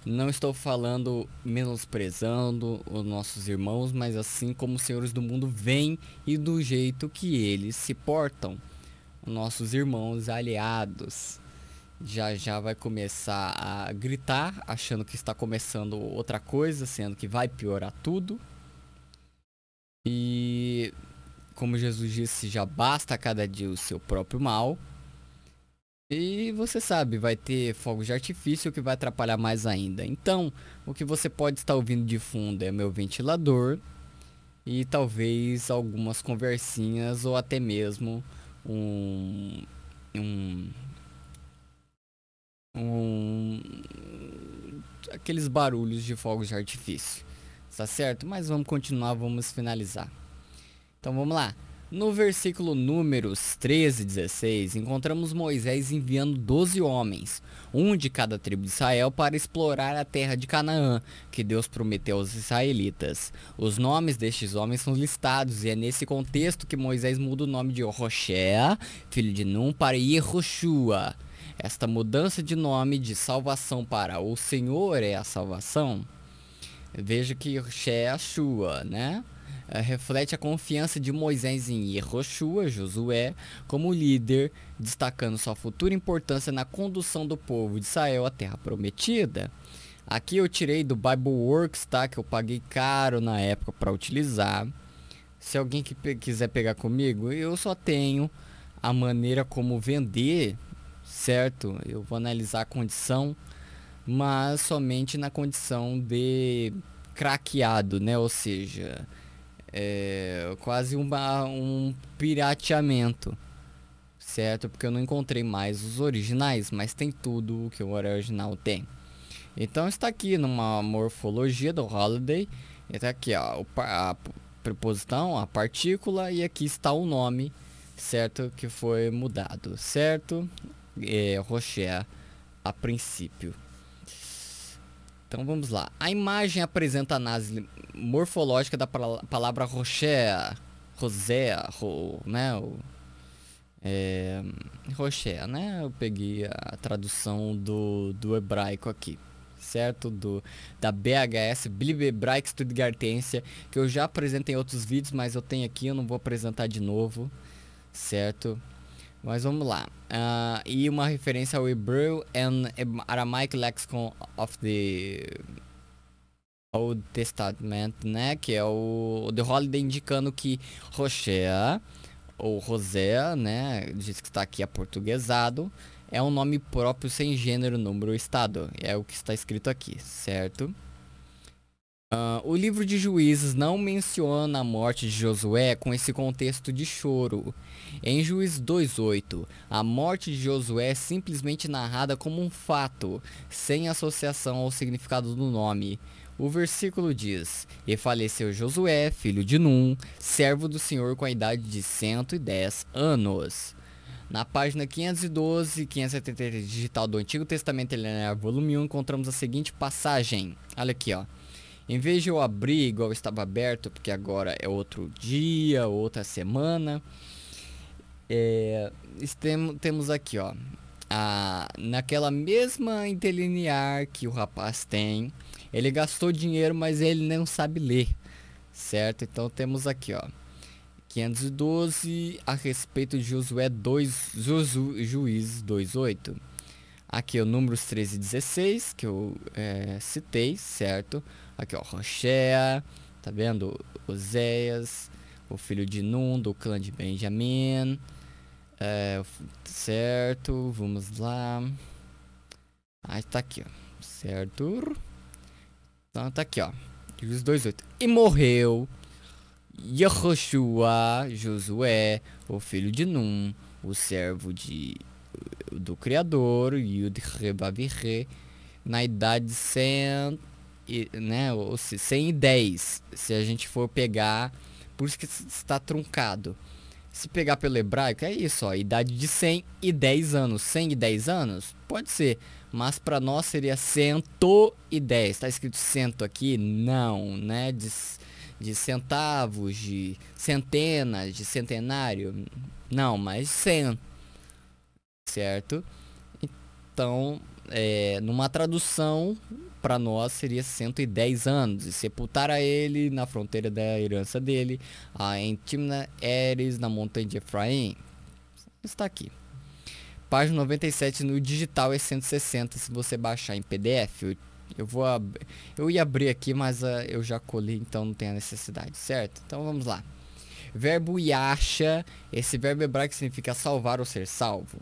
não estou falando menosprezando os nossos irmãos, mas assim como os senhores do mundo vêm e do jeito que eles se portam, os nossos irmãos aliados já vai começar a gritar, achando que está começando outra coisa, sendo que vai piorar tudo. E como Jesus disse, já basta a cada dia o seu próprio mal. E você sabe, vai ter fogos de artifício que vai atrapalhar mais ainda. Então, o que você pode estar ouvindo de fundo é meu ventilador. E talvez algumas conversinhas ou até mesmo aqueles barulhos de fogos de artifício. Tá certo? Mas vamos continuar, vamos finalizar. Então vamos lá. No versículo números 13 e 16, encontramos Moisés enviando 12 homens, um de cada tribo de Israel, para explorar a terra de Canaã, que Deus prometeu aos israelitas. Os nomes destes homens são listados, e é nesse contexto que Moisés muda o nome de Hoshea, filho de Num, para Yehoshua. Esta mudança de nome de salvação para o Senhor é a salvação. Veja que Hoshea é a Shua, né? Reflete a confiança de Moisés em Yehoshua, Josué, como líder, destacando sua futura importância na condução do povo de Israel à terra prometida. Aqui eu tirei do Bibleworks, tá? Que eu paguei caro na época para utilizar. Se alguém quiser pegar comigo, eu só tenho a maneira como vender, certo? Eu vou analisar a condição, mas somente na condição de craqueado, né? Ou seja, quase um pirateamento, certo? Porque eu não encontrei mais os originais, mas tem tudo o que o original tem. Então está aqui numa morfologia do Holiday. Está aqui, ó, a preposição, a partícula, e aqui está o nome, certo? Que foi mudado, certo? Hoshea a princípio. Então vamos lá. A imagem apresenta a análise morfológica da palavra Hoshea, né? Hoshea, né? Eu peguei a tradução do hebraico aqui, certo? Da BHS, Bíblia Hebraica Stuttgartense, que eu já apresentei em outros vídeos, mas eu tenho aqui, eu não vou apresentar de novo, certo? Mas vamos lá. E uma referência ao Hebrew and Aramaic Lexicon of the Old Testament, né? Que é o The Holiday, indicando que Hoshea, ou Hosea, né? Diz que está aqui aportuguesado. É um nome próprio sem gênero, número ou estado. É o que está escrito aqui, certo? O livro de Juízes não menciona a morte de Josué com esse contexto de choro. Em Juízes 2:8, a morte de Josué é simplesmente narrada como um fato, sem associação ao significado do nome. O versículo diz: E faleceu Josué, filho de Num, servo do Senhor, com a idade de 110 anos. Na página 512 e 573 digital do Antigo Testamento Linear, volume 1, encontramos a seguinte passagem. Olha aqui, ó. Em vez de eu abrir igual estava aberto, porque agora é outro dia, outra semana, temos aqui, ó, naquela mesma interlinear que o rapaz tem, ele gastou dinheiro, mas ele não sabe ler, certo? Então temos aqui, ó, 512 a respeito de Josué 2, Juízes 2:8. Aqui o números 13 e 16, que eu citei, certo? Aqui ó, Roshea, tá vendo? Oséias, o filho de Nun, do clã de Benjamim. Certo, vamos lá. Tá aqui, ó. Certo? Então tá aqui, ó. Juízes 2:8. E morreu Yehoshua, Josué, o filho de Nun, o servo do Criador, Yud-Re-Bavi-Re, na idade de 100, né, 110, se a gente for pegar, por isso que está truncado. Se pegar pelo hebraico, é isso, ó, idade de 110 anos. 110 anos? Pode ser, mas para nós seria 110. Tá escrito cento aqui? Não, né, de centavos, de centenas, de centenário. Não, mas 100, certo? Então, numa tradução, para nós seria 110 anos. E sepultara ele na fronteira da herança dele, em Timna Eres, na montanha de Efraim. Está aqui. Página 97 no digital é 160 se você baixar em PDF. Eu ia abrir aqui, mas eu já colhi, então não tem a necessidade, certo? Então vamos lá. Verbo yasha, esse verbo hebraico significa salvar ou ser salvo.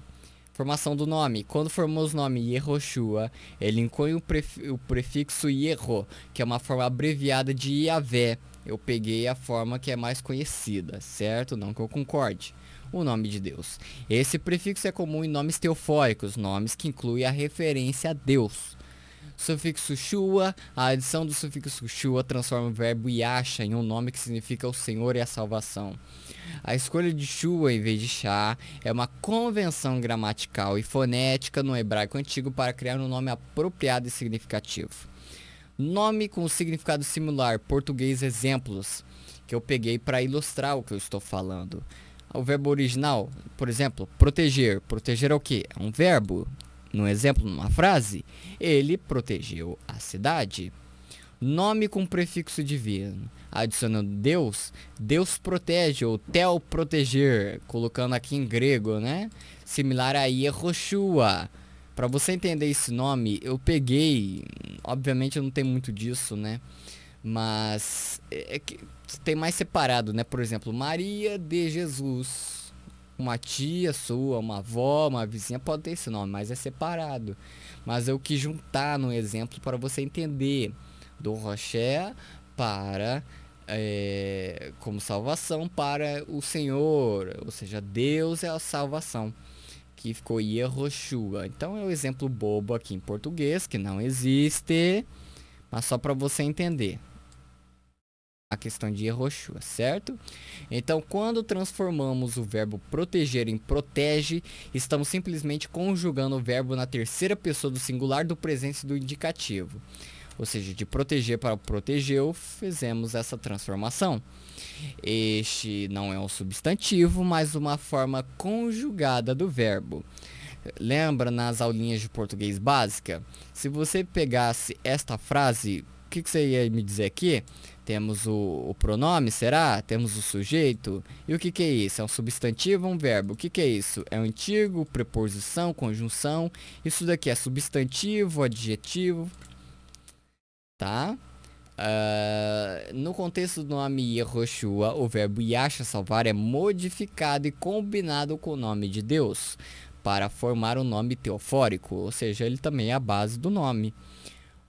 Formação do nome. Quando formamos o nome Yehoshua, ele inclui o prefixo Yeho, que é uma forma abreviada de Yahvé. Eu peguei a forma que é mais conhecida, certo? Não que eu concorde. O nome de Deus. Esse prefixo é comum em nomes teofóricos, nomes que incluem a referência a Deus. Sufixo shua, a adição do sufixo shua transforma o verbo yasha em um nome que significa o Senhor e a salvação. A escolha de shua em vez de shá é uma convenção gramatical e fonética no hebraico antigo para criar um nome apropriado e significativo. Nome com significado similar, português exemplos, que eu peguei para ilustrar o que eu estou falando. O verbo original, por exemplo, proteger. Proteger é o quê? É um verbo. No exemplo, numa frase, ele protegeu a cidade. Nome com prefixo divino. Adicionando Deus, Deus protege, ou tel proteger, colocando aqui em grego, né? Similar a Yehoshua. Para você entender esse nome, eu peguei, obviamente eu não tenho muito disso, né? Mas é que tem mais separado, né? Por exemplo, Maria de Jesus. Uma tia sua, uma avó, uma vizinha pode ter esse nome, mas é separado. Mas eu quis juntar no exemplo para você entender. Do Roshé para, como salvação para o Senhor. Ou seja, Deus é a salvação. Que ficou Yehoshua. Então é um exemplo bobo aqui em português, que não existe. Mas só para você entender a questão de Yehoshua, certo? Então, quando transformamos o verbo proteger em protege, estamos simplesmente conjugando o verbo na terceira pessoa do singular do presente do indicativo. Ou seja, de proteger para protegeu, fizemos essa transformação. Este não é um substantivo, mas uma forma conjugada do verbo. Lembra nas aulinhas de português básica? Se você pegasse esta frase, o que você ia me dizer aqui? Temos o pronome, será? Temos o sujeito. E o que é isso? É um substantivo ou um verbo? O que é isso? É um antigo, preposição, conjunção. Isso daqui é substantivo, adjetivo. Tá? No contexto do nome Yehoshua, o verbo yasha, salvar, é modificado e combinado com o nome de Deus para formar um nome teofórico, ou seja, ele também é a base do nome.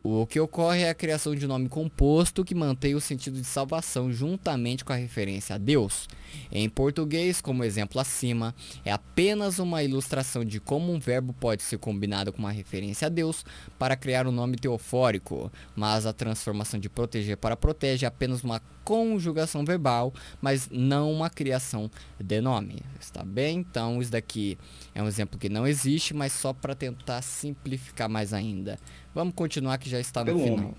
O que ocorre é a criação de um nome composto que mantém o sentido de salvação juntamente com a referência a Deus. Em português, como exemplo acima, é apenas uma ilustração de como um verbo pode ser combinado com uma referência a Deus para criar um nome teofórico, mas a transformação de proteger para protege é apenas uma conjugação verbal, mas não uma criação de nome. Está bem? Então, isso daqui é um exemplo que não existe, mas só para tentar simplificar mais ainda. Vamos continuar que já está no final. Homem.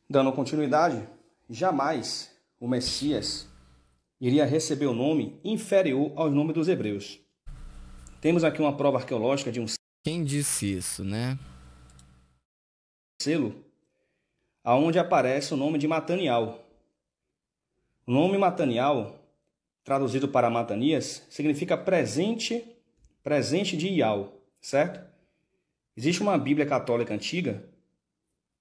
Dando continuidade, jamais o Messias iria receber o nome inferior ao nome dos hebreus. Temos aqui uma prova arqueológica de um Quem disse isso, né? selo aonde aparece o nome de Mataniel. O nome Mataniel, traduzido para Matanias, significa presente de Ial, certo? Existe uma Bíblia católica antiga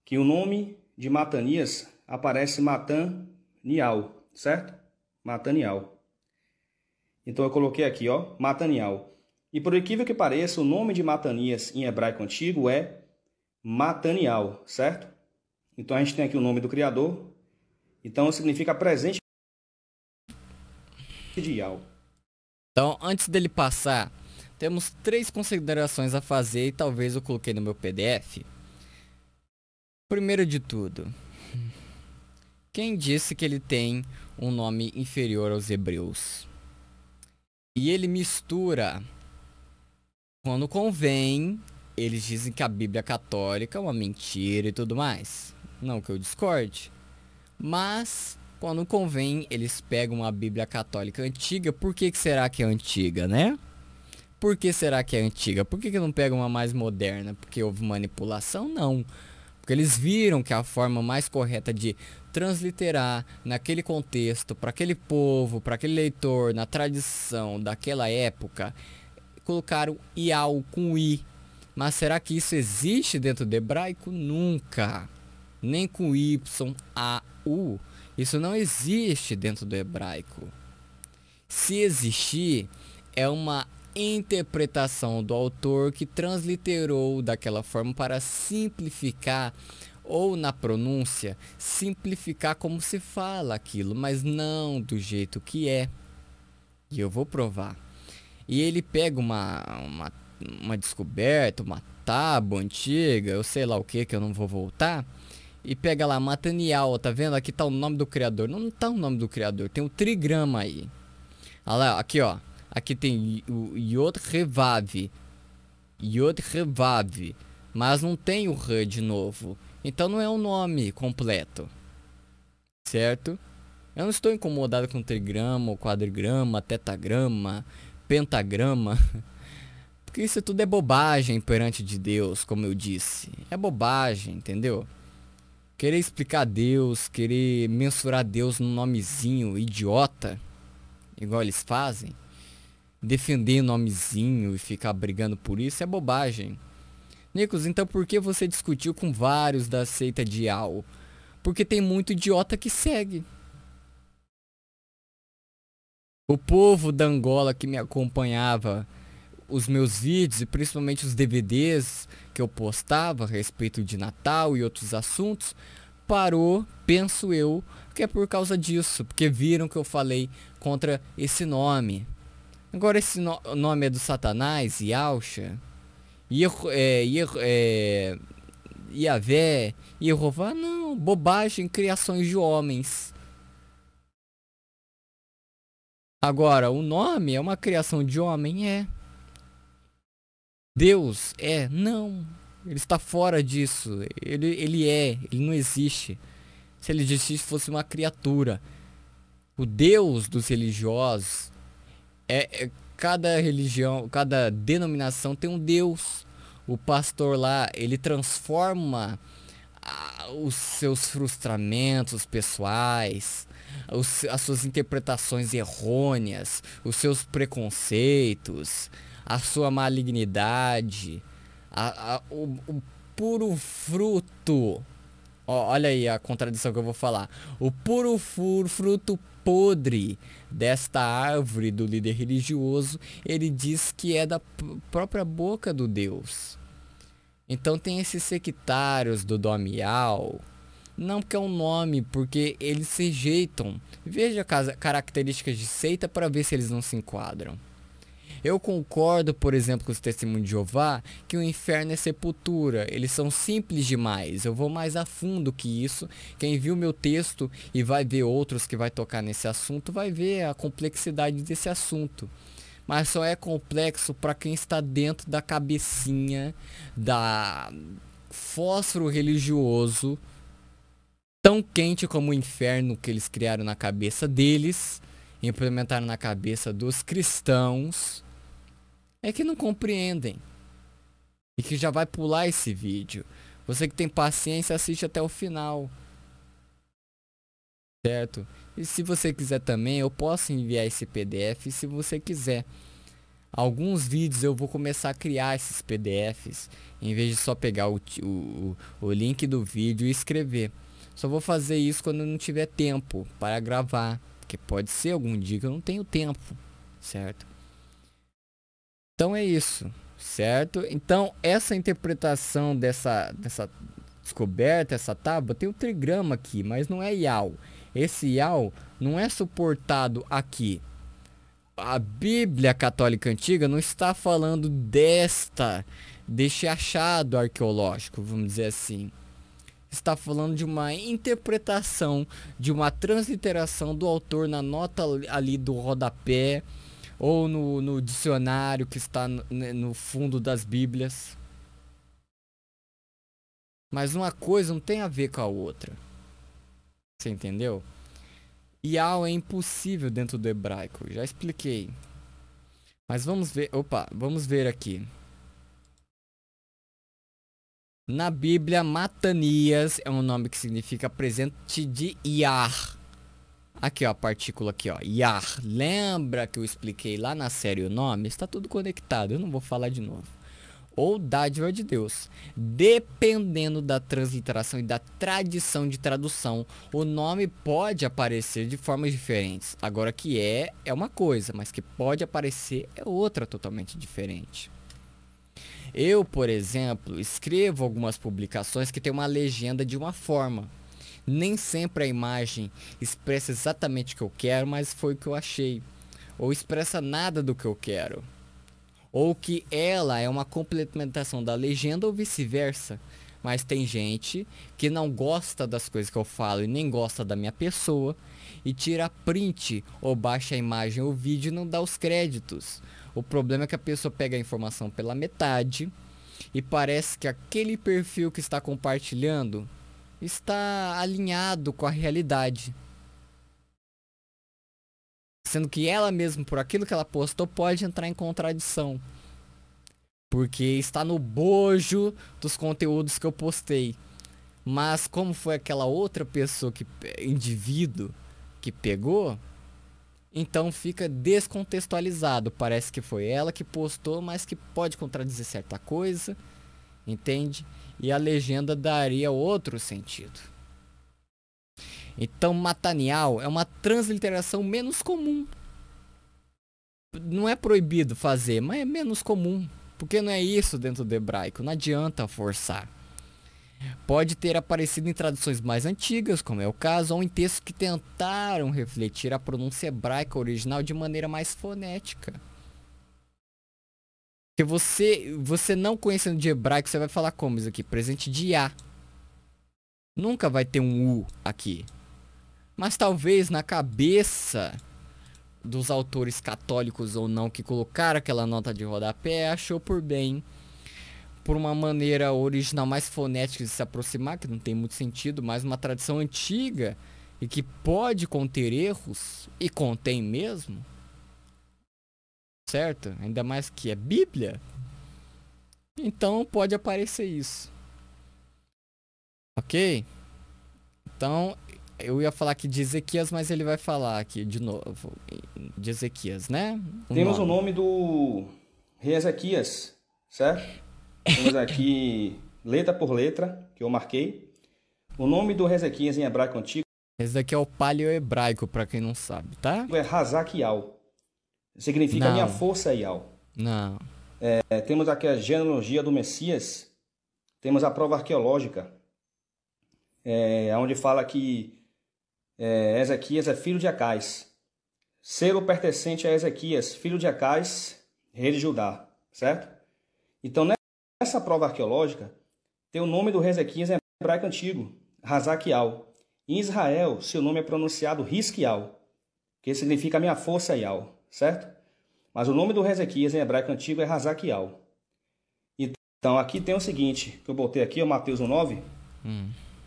que o nome de Matanias aparece Matanial, certo? Matanial. Então eu coloquei aqui, ó, Matanial. E por incrível que pareça, o nome de Matanias em hebraico antigo é Matanial, certo? Então a gente tem aqui o nome do Criador. Então significa presente de Ial. Então, antes dele passar, temos 3 considerações a fazer e talvez eu coloquei no meu PDF. Primeiro de tudo, quem disse que ele tem um nome inferior aos hebreus? E ele mistura. Quando convém, eles dizem que a Bíblia católica é uma mentira e tudo mais. Não que eu discorde. Mas, quando convém, eles pegam uma Bíblia católica antiga. Por que será que é antiga, né? Por que será que é antiga? Por que não pegam uma mais moderna? Porque houve manipulação? Não. Porque eles viram que a forma mais correta de transliterar naquele contexto, para aquele povo, para aquele leitor, na tradição daquela época, colocaram Ial com I. Mas será que isso existe dentro do hebraico? Nunca. Nem com Y, A, U. Isso não existe dentro do hebraico. Se existir, é uma interpretação do autor que transliterou daquela forma para simplificar, ou na pronúncia, simplificar como se fala aquilo, mas não do jeito que é. E eu vou provar. E ele pega uma descoberta, uma tábua antiga, eu sei lá o que eu não vou voltar, e pega lá Mataniel, tá vendo? Aqui tá o nome do criador. Não tá o nome do criador, tem o trigrama aí. Olha lá, aqui ó, aqui tem o Yod Revav, mas não tem o R de novo. Então não é um nome completo, certo? Eu não estou incomodado com trigrama, quadrigrama, tetagrama, pentagrama, porque isso tudo é bobagem perante de Deus, como eu disse. É bobagem, entendeu? Querer explicar Deus, querer mensurar Deus num nomezinho idiota, igual eles fazem, defender nomezinho e ficar brigando por isso é bobagem. Nicos, então por que você discutiu com vários da seita de Ial? Porque tem muito idiota que segue. O povo da Angola que me acompanhava, os meus vídeos e principalmente os DVDs que eu postava a respeito de Natal e outros assuntos, parou, penso eu, que é por causa disso, porque viram que eu falei contra esse nome. Agora esse nome é do Satanás, Yahusha, Yahvé, Yehová, não, bobagem, criações de homens. Agora, o nome é uma criação de homem? É. Deus? É. Não. Ele está fora disso. Ele não existe. Se ele existisse, fosse uma criatura. O Deus dos religiosos cada religião, cada denominação tem um Deus. O pastor lá, ele transforma os seus frustramentos pessoais, as suas interpretações errôneas, os seus preconceitos, a sua malignidade, o puro fruto. Ó, olha aí a contradição que eu vou falar. O puro fruto podre desta árvore do líder religioso, ele diz que é da própria boca do Deus. Então tem esses sectários do Domial, não porque é um nome, porque eles se rejeitam. Veja características de seita para ver se eles não se enquadram. Eu concordo, por exemplo, com os testemunhos de Jeová, que o inferno é sepultura. Eles são simples demais. Eu vou mais a fundo que isso. Quem viu meu texto e vai ver outros que vai tocar nesse assunto, vai ver a complexidade desse assunto. Mas só é complexo para quem está dentro da cabecinha da fósforo religioso, tão quente como o inferno que eles criaram na cabeça deles, implementaram na cabeça dos cristãos, é que não compreendem e que já vai pular esse vídeo. Você que tem paciência, assiste até o final. certo? E se você quiser também, eu posso enviar esse PDF se você quiser. Alguns vídeos eu vou começar a criar esses PDFs, em vez de só pegar o link do vídeo e escrever. Só vou fazer isso quando eu não tiver tempo para gravar, porque pode ser algum dia que eu não tenho tempo, certo? Então é isso, certo? Então essa interpretação dessa descoberta, essa tábua, tem um trigrama aqui, mas não é Iau. Esse Iau não é suportado aqui. A Bíblia Católica Antiga não está falando deste achado arqueológico, vamos dizer assim. Está falando de uma interpretação, de uma transliteração do autor na nota ali do rodapé, ou no dicionário que está no fundo das Bíblias. Mas uma coisa não tem a ver com a outra. Você entendeu? Iau é impossível dentro do hebraico, já expliquei. Mas vamos ver, vamos ver aqui. Na Bíblia, Matanias é um nome que significa presente de Yah. Aqui ó, a partícula aqui ó, Yah. Lembra que eu expliquei lá na série o nome? Está tudo conectado, eu não vou falar de novo. Ou dádiva de Deus. Dependendo da transliteração e da tradição de tradução, o nome pode aparecer de formas diferentes. Agora que é uma coisa, mas que pode aparecer é outra totalmente diferente. Eu, por exemplo, escrevo algumas publicações que tem uma legenda de uma forma. Nem sempre a imagem expressa exatamente o que eu quero, mas foi o que eu achei. Ou expressa nada do que eu quero. Ou que ela é uma complementação da legenda ou vice-versa. Mas tem gente que não gosta das coisas que eu falo e nem gosta da minha pessoa e tira print ou baixa a imagem ou vídeo e não dá os créditos. O problema é que a pessoa pega a informação pela metade e parece que aquele perfil que está compartilhando está alinhado com a realidade. Sendo que ela mesma, por aquilo que ela postou, pode entrar em contradição. Porque está no bojo dos conteúdos que eu postei. Mas como foi aquela outra pessoa, indivíduo, que pegou, então fica descontextualizado. Parece que foi ela que postou, mas que pode contradizer certa coisa. Entende? E a legenda daria outro sentido. Então, Matanial é uma transliteração menos comum. Não é proibido fazer, mas é menos comum. Porque não é isso dentro do hebraico. Não adianta forçar. Pode ter aparecido em traduções mais antigas, como é o caso, ou em textos que tentaram refletir a pronúncia hebraica original de maneira mais fonética. Porque você não conhecendo de hebraico, você vai falar como isso aqui? Presente de A. Nunca vai ter um U aqui. Mas talvez na cabeça dos autores católicos ou não que colocaram aquela nota de rodapé, achou por bem, por uma maneira original mais fonética de se aproximar, que não tem muito sentido, mas uma tradição antiga e que pode conter erros, e contém mesmo, certo? Ainda mais que é Bíblia, então pode aparecer isso. Ok? Então, eu ia falar aqui de Ezequias, mas ele vai falar aqui de novo, de Ezequias, né? Temos o nome do rei Ezequias, certo? Temos aqui, letra por letra, que eu marquei. O nome do rei Ezequias em hebraico antigo. Esse daqui é o paleo-hebraico, para quem não sabe, tá? É Hazak Yal. Significa minha força Yal. Não. Temos aqui a genealogia do Messias. Temos a prova arqueológica. Onde fala que Ezequias é filho de Acais. Selo pertencente a Ezequias, filho de Acais, rei de Judá. Certo? Então, nessa prova arqueológica, tem o nome do rei Ezequias em hebraico antigo, Hazakial. Em Israel, seu nome é pronunciado Risquial, que significa minha força Yal, certo? Mas o nome do rei Ezequias em hebraico antigo é Hazakial. Então, aqui tem o seguinte, que eu botei aqui, Mateus 1:9.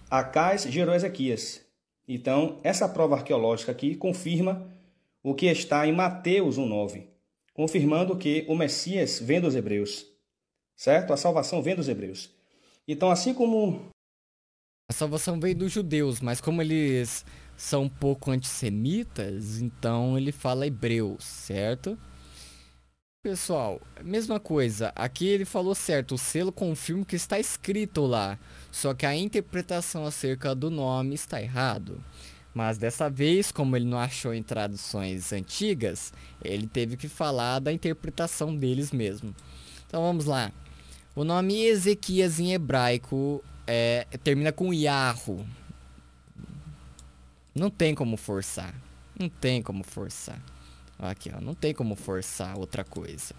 Acais gerou Ezequias. Então, essa prova arqueológica aqui confirma o que está em Mateus 1:9, confirmando que o Messias vem dos hebreus. Certo? A salvação vem dos hebreus. Então, assim salvação veio dos judeus, mas como eles são um pouco antissemitas, então ele fala hebreus, certo? Pessoal, mesma coisa, aqui ele falou certo, o selo confirma o que está escrito lá, só que a interpretação acerca do nome está errado. Mas dessa vez, como ele não achou em traduções antigas, ele teve que falar da interpretação deles mesmo. Então vamos lá. O nome Ezequias em hebraico termina com Yahu. Não tem como forçar. Não tem como forçar. Aqui, ó, não tem como forçar outra coisa.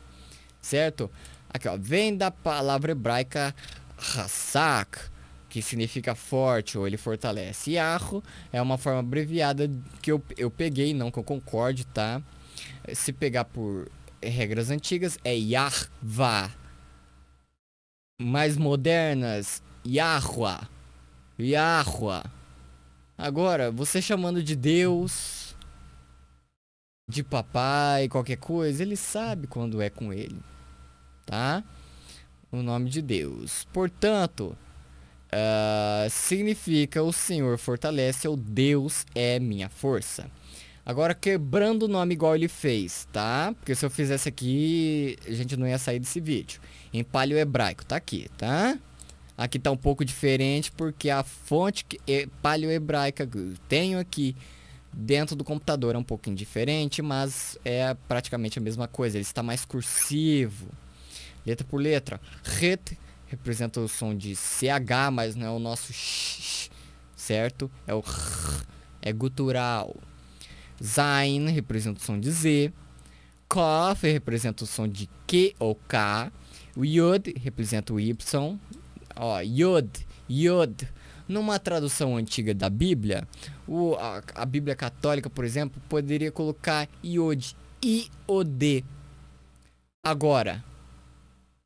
Certo? Aqui, ó, vem da palavra hebraica Hasak, que significa forte ou ele fortalece. Yahu é uma forma abreviada que eu peguei, não que eu concorde, tá? Se pegar por regras antigas, é Yahvah. Mais modernas, Yahua. Yahua. Agora, você chamando de Deus, de papai, qualquer coisa, ele sabe quando é com ele, tá? O nome de Deus. Portanto, significa o Senhor fortalece ou Deus é minha força. Agora, quebrando o nome igual ele fez, tá? Porque se eu fizesse aqui, a gente não ia sair desse vídeo. Em paleo-hebraico, tá aqui, tá? Aqui tá um pouco diferente porque a fonte paleo-hebraica que eu tenho aqui dentro do computador é um pouquinho diferente, mas é praticamente a mesma coisa. Ele está mais cursivo, letra por letra. Het representa o som de CH, mas não é o nosso sh, certo? É o r, é gutural. Zain representa o som de Z. Kof representa o som de Q ou K. O Yod representa o Y. Ó, Yod, Yod. Numa tradução antiga da Bíblia, a Bíblia católica, por exemplo, poderia colocar Yod, I-O-D. Agora,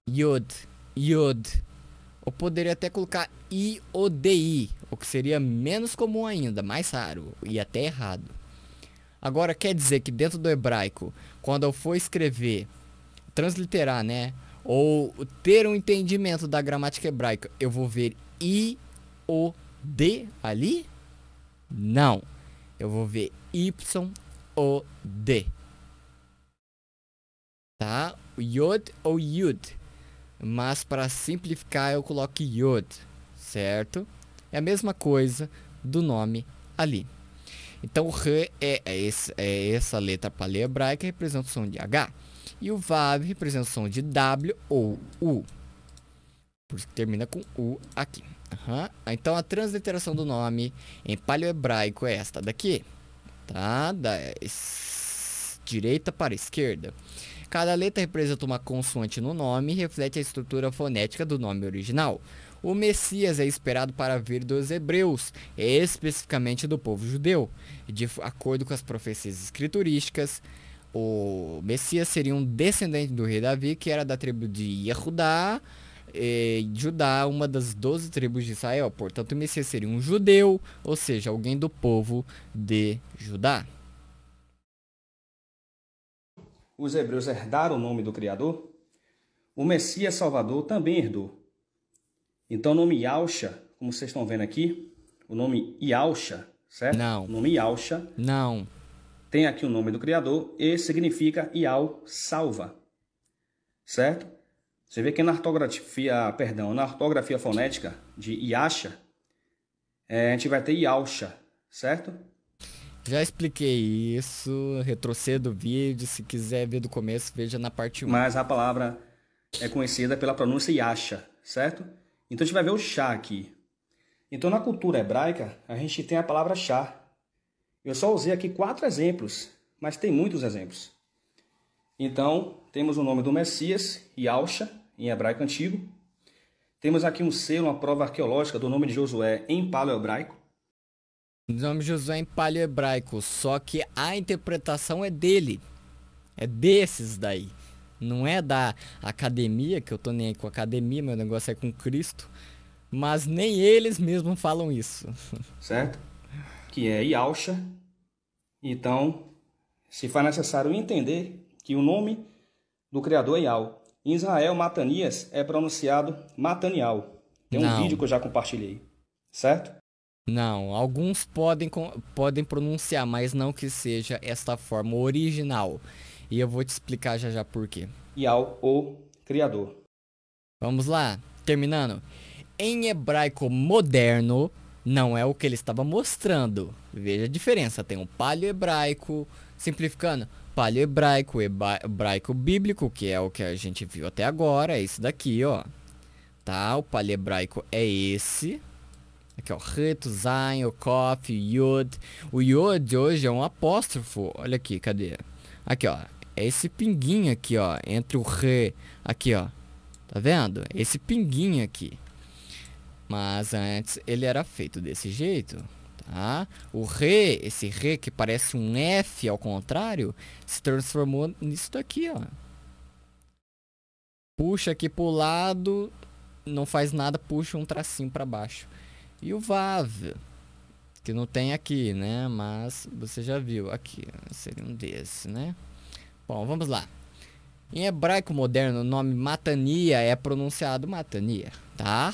Yod, Yod. Ou poderia até colocar I-O-D-I, o que seria menos comum ainda, mais raro e até errado. Agora, quer dizer que dentro do hebraico, quando eu for escrever, transliterar, né? Ou ter um entendimento da gramática hebraica, eu vou ver I-O-D ali? Não. Eu vou ver Y-O-D. Tá? Yod ou Yud. Mas para simplificar eu coloco Yod. Certo? É a mesma coisa do nome ali. Então o Re é essa letra paleo-hebraica, representa o som de H. E o Vav representa o som de W ou U. Por isso que termina com U aqui. Então a transliteração do nome em paleo-hebraico é esta daqui. Tá? Da direita para a esquerda. Cada letra representa uma consoante no nome e reflete a estrutura fonética do nome original. O Messias é esperado para vir dos hebreus, especificamente do povo judeu. De acordo com as profecias escriturísticas, o Messias seria um descendente do rei Davi, que era da tribo de Yehudá, Judá, uma das 12 tribos de Israel. Portanto, o Messias seria um judeu, ou seja, alguém do povo de Judá. Os hebreus herdaram o nome do Criador. O Messias Salvador também herdou. Então o nome Yahusha, como vocês estão vendo aqui, o nome Yahusha, certo? Não. O nome Yahusha Não. tem aqui o nome do Criador e significa Yahweh salva, certo? Você vê que na ortografia fonética de Yasha, a gente vai ter Yahusha, certo? Já expliquei isso, retroceda o vídeo, se quiser ver do começo, veja na parte 1. Mas a palavra é conhecida pela pronúncia Yasha, certo? Então a gente vai ver o chá aqui. Então na cultura hebraica, a gente tem a palavra chá. Eu só usei aqui 4 exemplos, mas tem muitos exemplos. Então, temos o nome do Messias, Yahusha, em hebraico antigo. Temos aqui um selo, uma prova arqueológica do nome de Josué em paleo-hebraico. O nome de Josué em paleo-hebraico, só que a interpretação é dele. É desses daí. Não é da academia, que eu tô nem aí com a academia, meu negócio é com Cristo. Mas nem eles mesmos falam isso. Certo? Que é Yahusha. Então, se faz necessário entender que o nome do Criador é Yahweh. Em Israel, Matanias é pronunciado Matanial. Tem um vídeo que eu já compartilhei. Certo? Não, alguns podem pronunciar, mas não que seja esta forma original. E eu vou te explicar já já por quê. Yao, o Criador. Vamos lá, terminando. Em hebraico moderno, não é o que ele estava mostrando. Veja a diferença, tem o paleo-hebraico, simplificando, paleo-hebraico, hebraico bíblico, que é o que a gente viu até agora, é esse daqui, ó. Tá, o paleo-hebraico é esse. Aqui, ó, Reto, Zain, o Kof, Yod. O Yod hoje é um apóstrofo. Olha aqui, cadê? Aqui, ó. É esse pinguinho aqui, ó. Entre o Re. Aqui, ó. Tá vendo? Esse pinguinho aqui. Mas antes ele era feito desse jeito. Tá? O Re, esse Re que parece um F ao contrário, se transformou nisso daqui, ó. Puxa aqui pro lado. Não faz nada, puxa um tracinho pra baixo. E o Vav, que não tem aqui, né? Mas você já viu aqui, seria um desse, né? Bom, vamos lá. Em hebraico moderno, o nome Matania é pronunciado Matania, tá?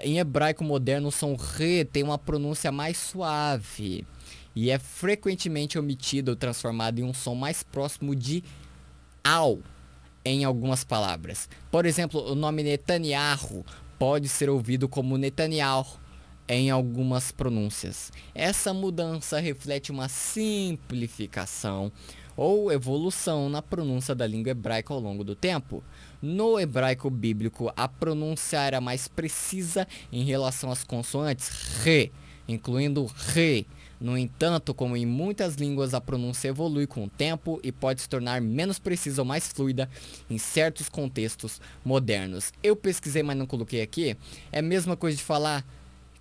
Em hebraico moderno, o som Re tem uma pronúncia mais suave e é frequentemente omitido ou transformado em um som mais próximo de Au em algumas palavras. Por exemplo, o nome Netanyahu pode ser ouvido como Netanyahu em algumas pronúncias. Essa mudança reflete uma simplificação ou evolução na pronúncia da língua hebraica ao longo do tempo. No hebraico bíblico, a pronúncia era mais precisa em relação às consoantes re, incluindo re. No entanto, como em muitas línguas, a pronúncia evolui com o tempo e pode se tornar menos precisa ou mais fluida em certos contextos modernos. Eu pesquisei, mas não coloquei aqui. É a mesma coisa de falar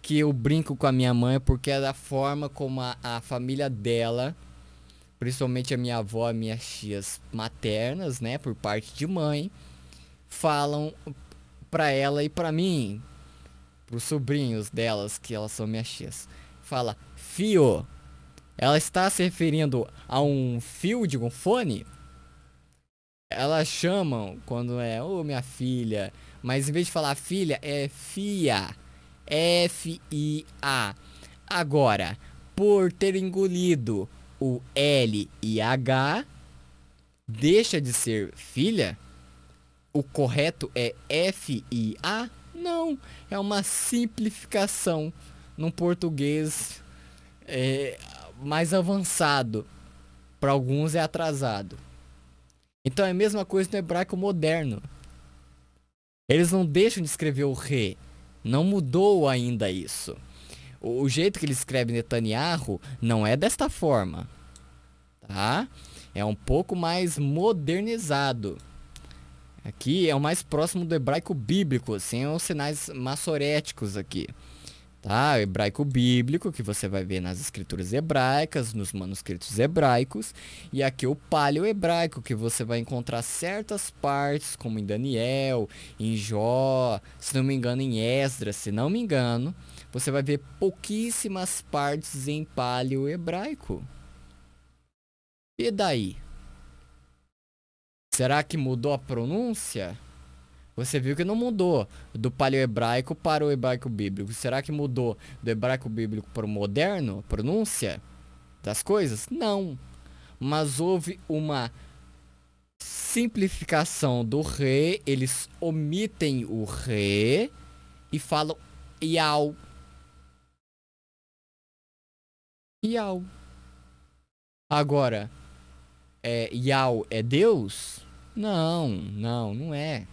que eu brinco com a minha mãe porque é da forma como a família dela, principalmente a minha avó e minhas tias maternas, né, por parte de mãe, falam pra ela e pra mim, pros sobrinhos delas, que elas são minhas tias. Fala, fio. Ela está se referindo a um fio de um fone? Elas chamam quando é, ô minha filha, mas em vez de falar filha, é fia. F-I-A. Agora, por ter engolido o L e H, deixa de ser filha? O correto é F-I-A? Não, é uma simplificação num português mais avançado. Para alguns é atrasado. Então é a mesma coisa no hebraico moderno. Eles não deixam de escrever o re. Não mudou ainda isso. O jeito que ele escreve Netanyahu não é desta forma, tá? É um pouco mais modernizado. Aqui é o mais próximo do hebraico bíblico, sem os sinais massoréticos aqui. Tá? O hebraico bíblico, que você vai ver nas escrituras hebraicas, nos manuscritos hebraicos. E aqui o paleo-hebraico, que você vai encontrar certas partes, como em Daniel, em Jó, se não me engano em Esdras, se não me engano. Você vai ver pouquíssimas partes em paleo-hebraico. E daí? Será que mudou a pronúncia? Você viu que não mudou do paleo-hebraico para o hebraico bíblico. Será que mudou do hebraico bíblico para o moderno? A pronúncia das coisas? Não. Mas houve uma simplificação do re. Eles omitem o re e falam iau. Iau. Agora, iau é Deus? Não, não é.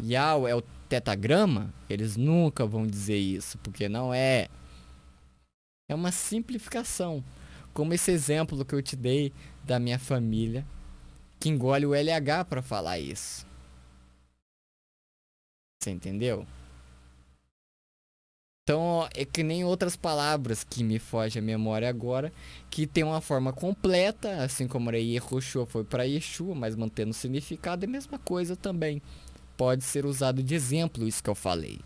Yau é o tetagrama? Eles nunca vão dizer isso, porque não é. É uma simplificação. Como esse exemplo que eu te dei da minha família, que engole o LH para falar isso. Você entendeu? Então, é que nem outras palavras que me fogem a memória agora, que tem uma forma completa, assim como a Yehoshua foi para Yeshua, mas mantendo o significado, é a mesma coisa também. Pode ser usado de exemplo isso que eu falei.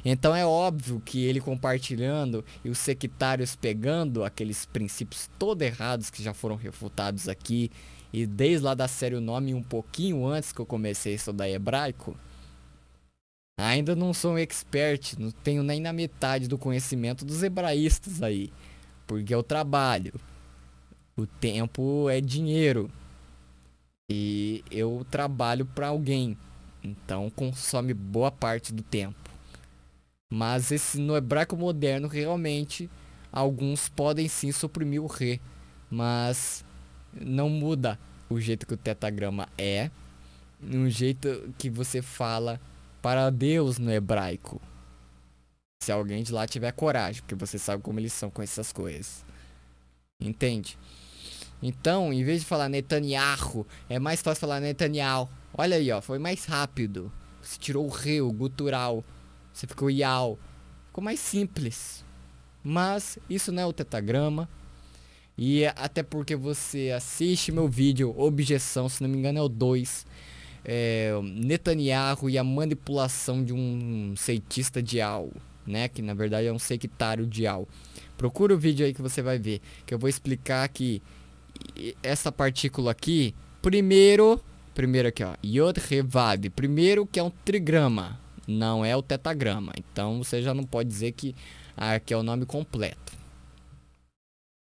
Então é óbvio que ele compartilhando e os sectários pegando aqueles princípios todos errados que já foram refutados aqui, e desde lá da série O Nome um pouquinho antes que eu comecei a estudar hebraico, Ainda não sou um expert, não tenho nem na metade do conhecimento dos hebraístas aí. Porque eu trabalho. O tempo é dinheiro. E eu trabalho para alguém. Então consome boa parte do tempo. Mas esse no hebraico moderno realmente alguns podem sim suprimir o re. Mas não muda o jeito que o tetagrama é. Um jeito que você fala para Deus no hebraico. Se alguém de lá tiver coragem, porque você sabe como eles são com essas coisas. Entende? Então, em vez de falar Netanyahu, é mais fácil falar Netanyahu. Olha aí, ó, foi mais rápido. Você tirou o re, o gutural. Você ficou iau. Ficou mais simples. Mas isso não é o tetagrama. E até porque você assiste meu vídeo Objeção, se não me engano é o 2. Netanyahu e a manipulação de um cientista de Al, né? Que na verdade é um sectário de Al. Procura o vídeo aí que você vai ver. Que eu vou explicar que essa partícula aqui, primeiro aqui, ó, Yod He Vav, primeiro que é um trigrama, não é o tetagrama. Então você já não pode dizer que aqui é o nome completo.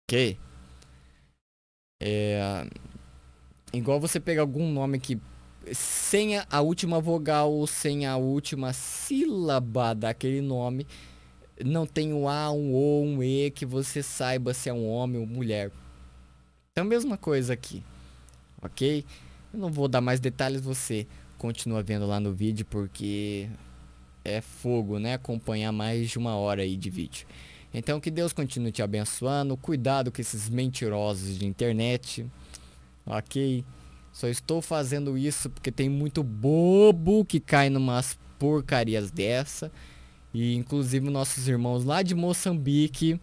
Ok? Igual você pegar algum nome que sem a última vogal ou sem a última sílaba daquele nome, não tem um A, um O, um E, que você saiba se é um homem ou mulher. Então a mesma coisa aqui, ok? Eu não vou dar mais detalhes, você continua vendo lá no vídeo, porque é fogo, né? Acompanhar mais de 1 hora aí de vídeo. Então que Deus continue te abençoando, cuidado com esses mentirosos de internet, ok? Só estou fazendo isso porque tem muito bobo que cai numas porcarias dessa. E inclusive nossos irmãos lá de Moçambique,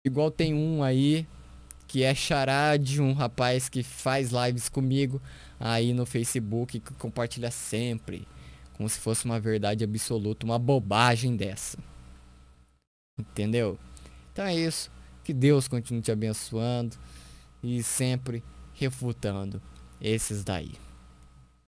igual tem um aí que é xará de um rapaz que faz lives comigo aí no Facebook, que compartilha sempre, como se fosse uma verdade absoluta, uma bobagem dessa. Entendeu? Então é isso. Que Deus continue te abençoando e sempre refutando esses daí.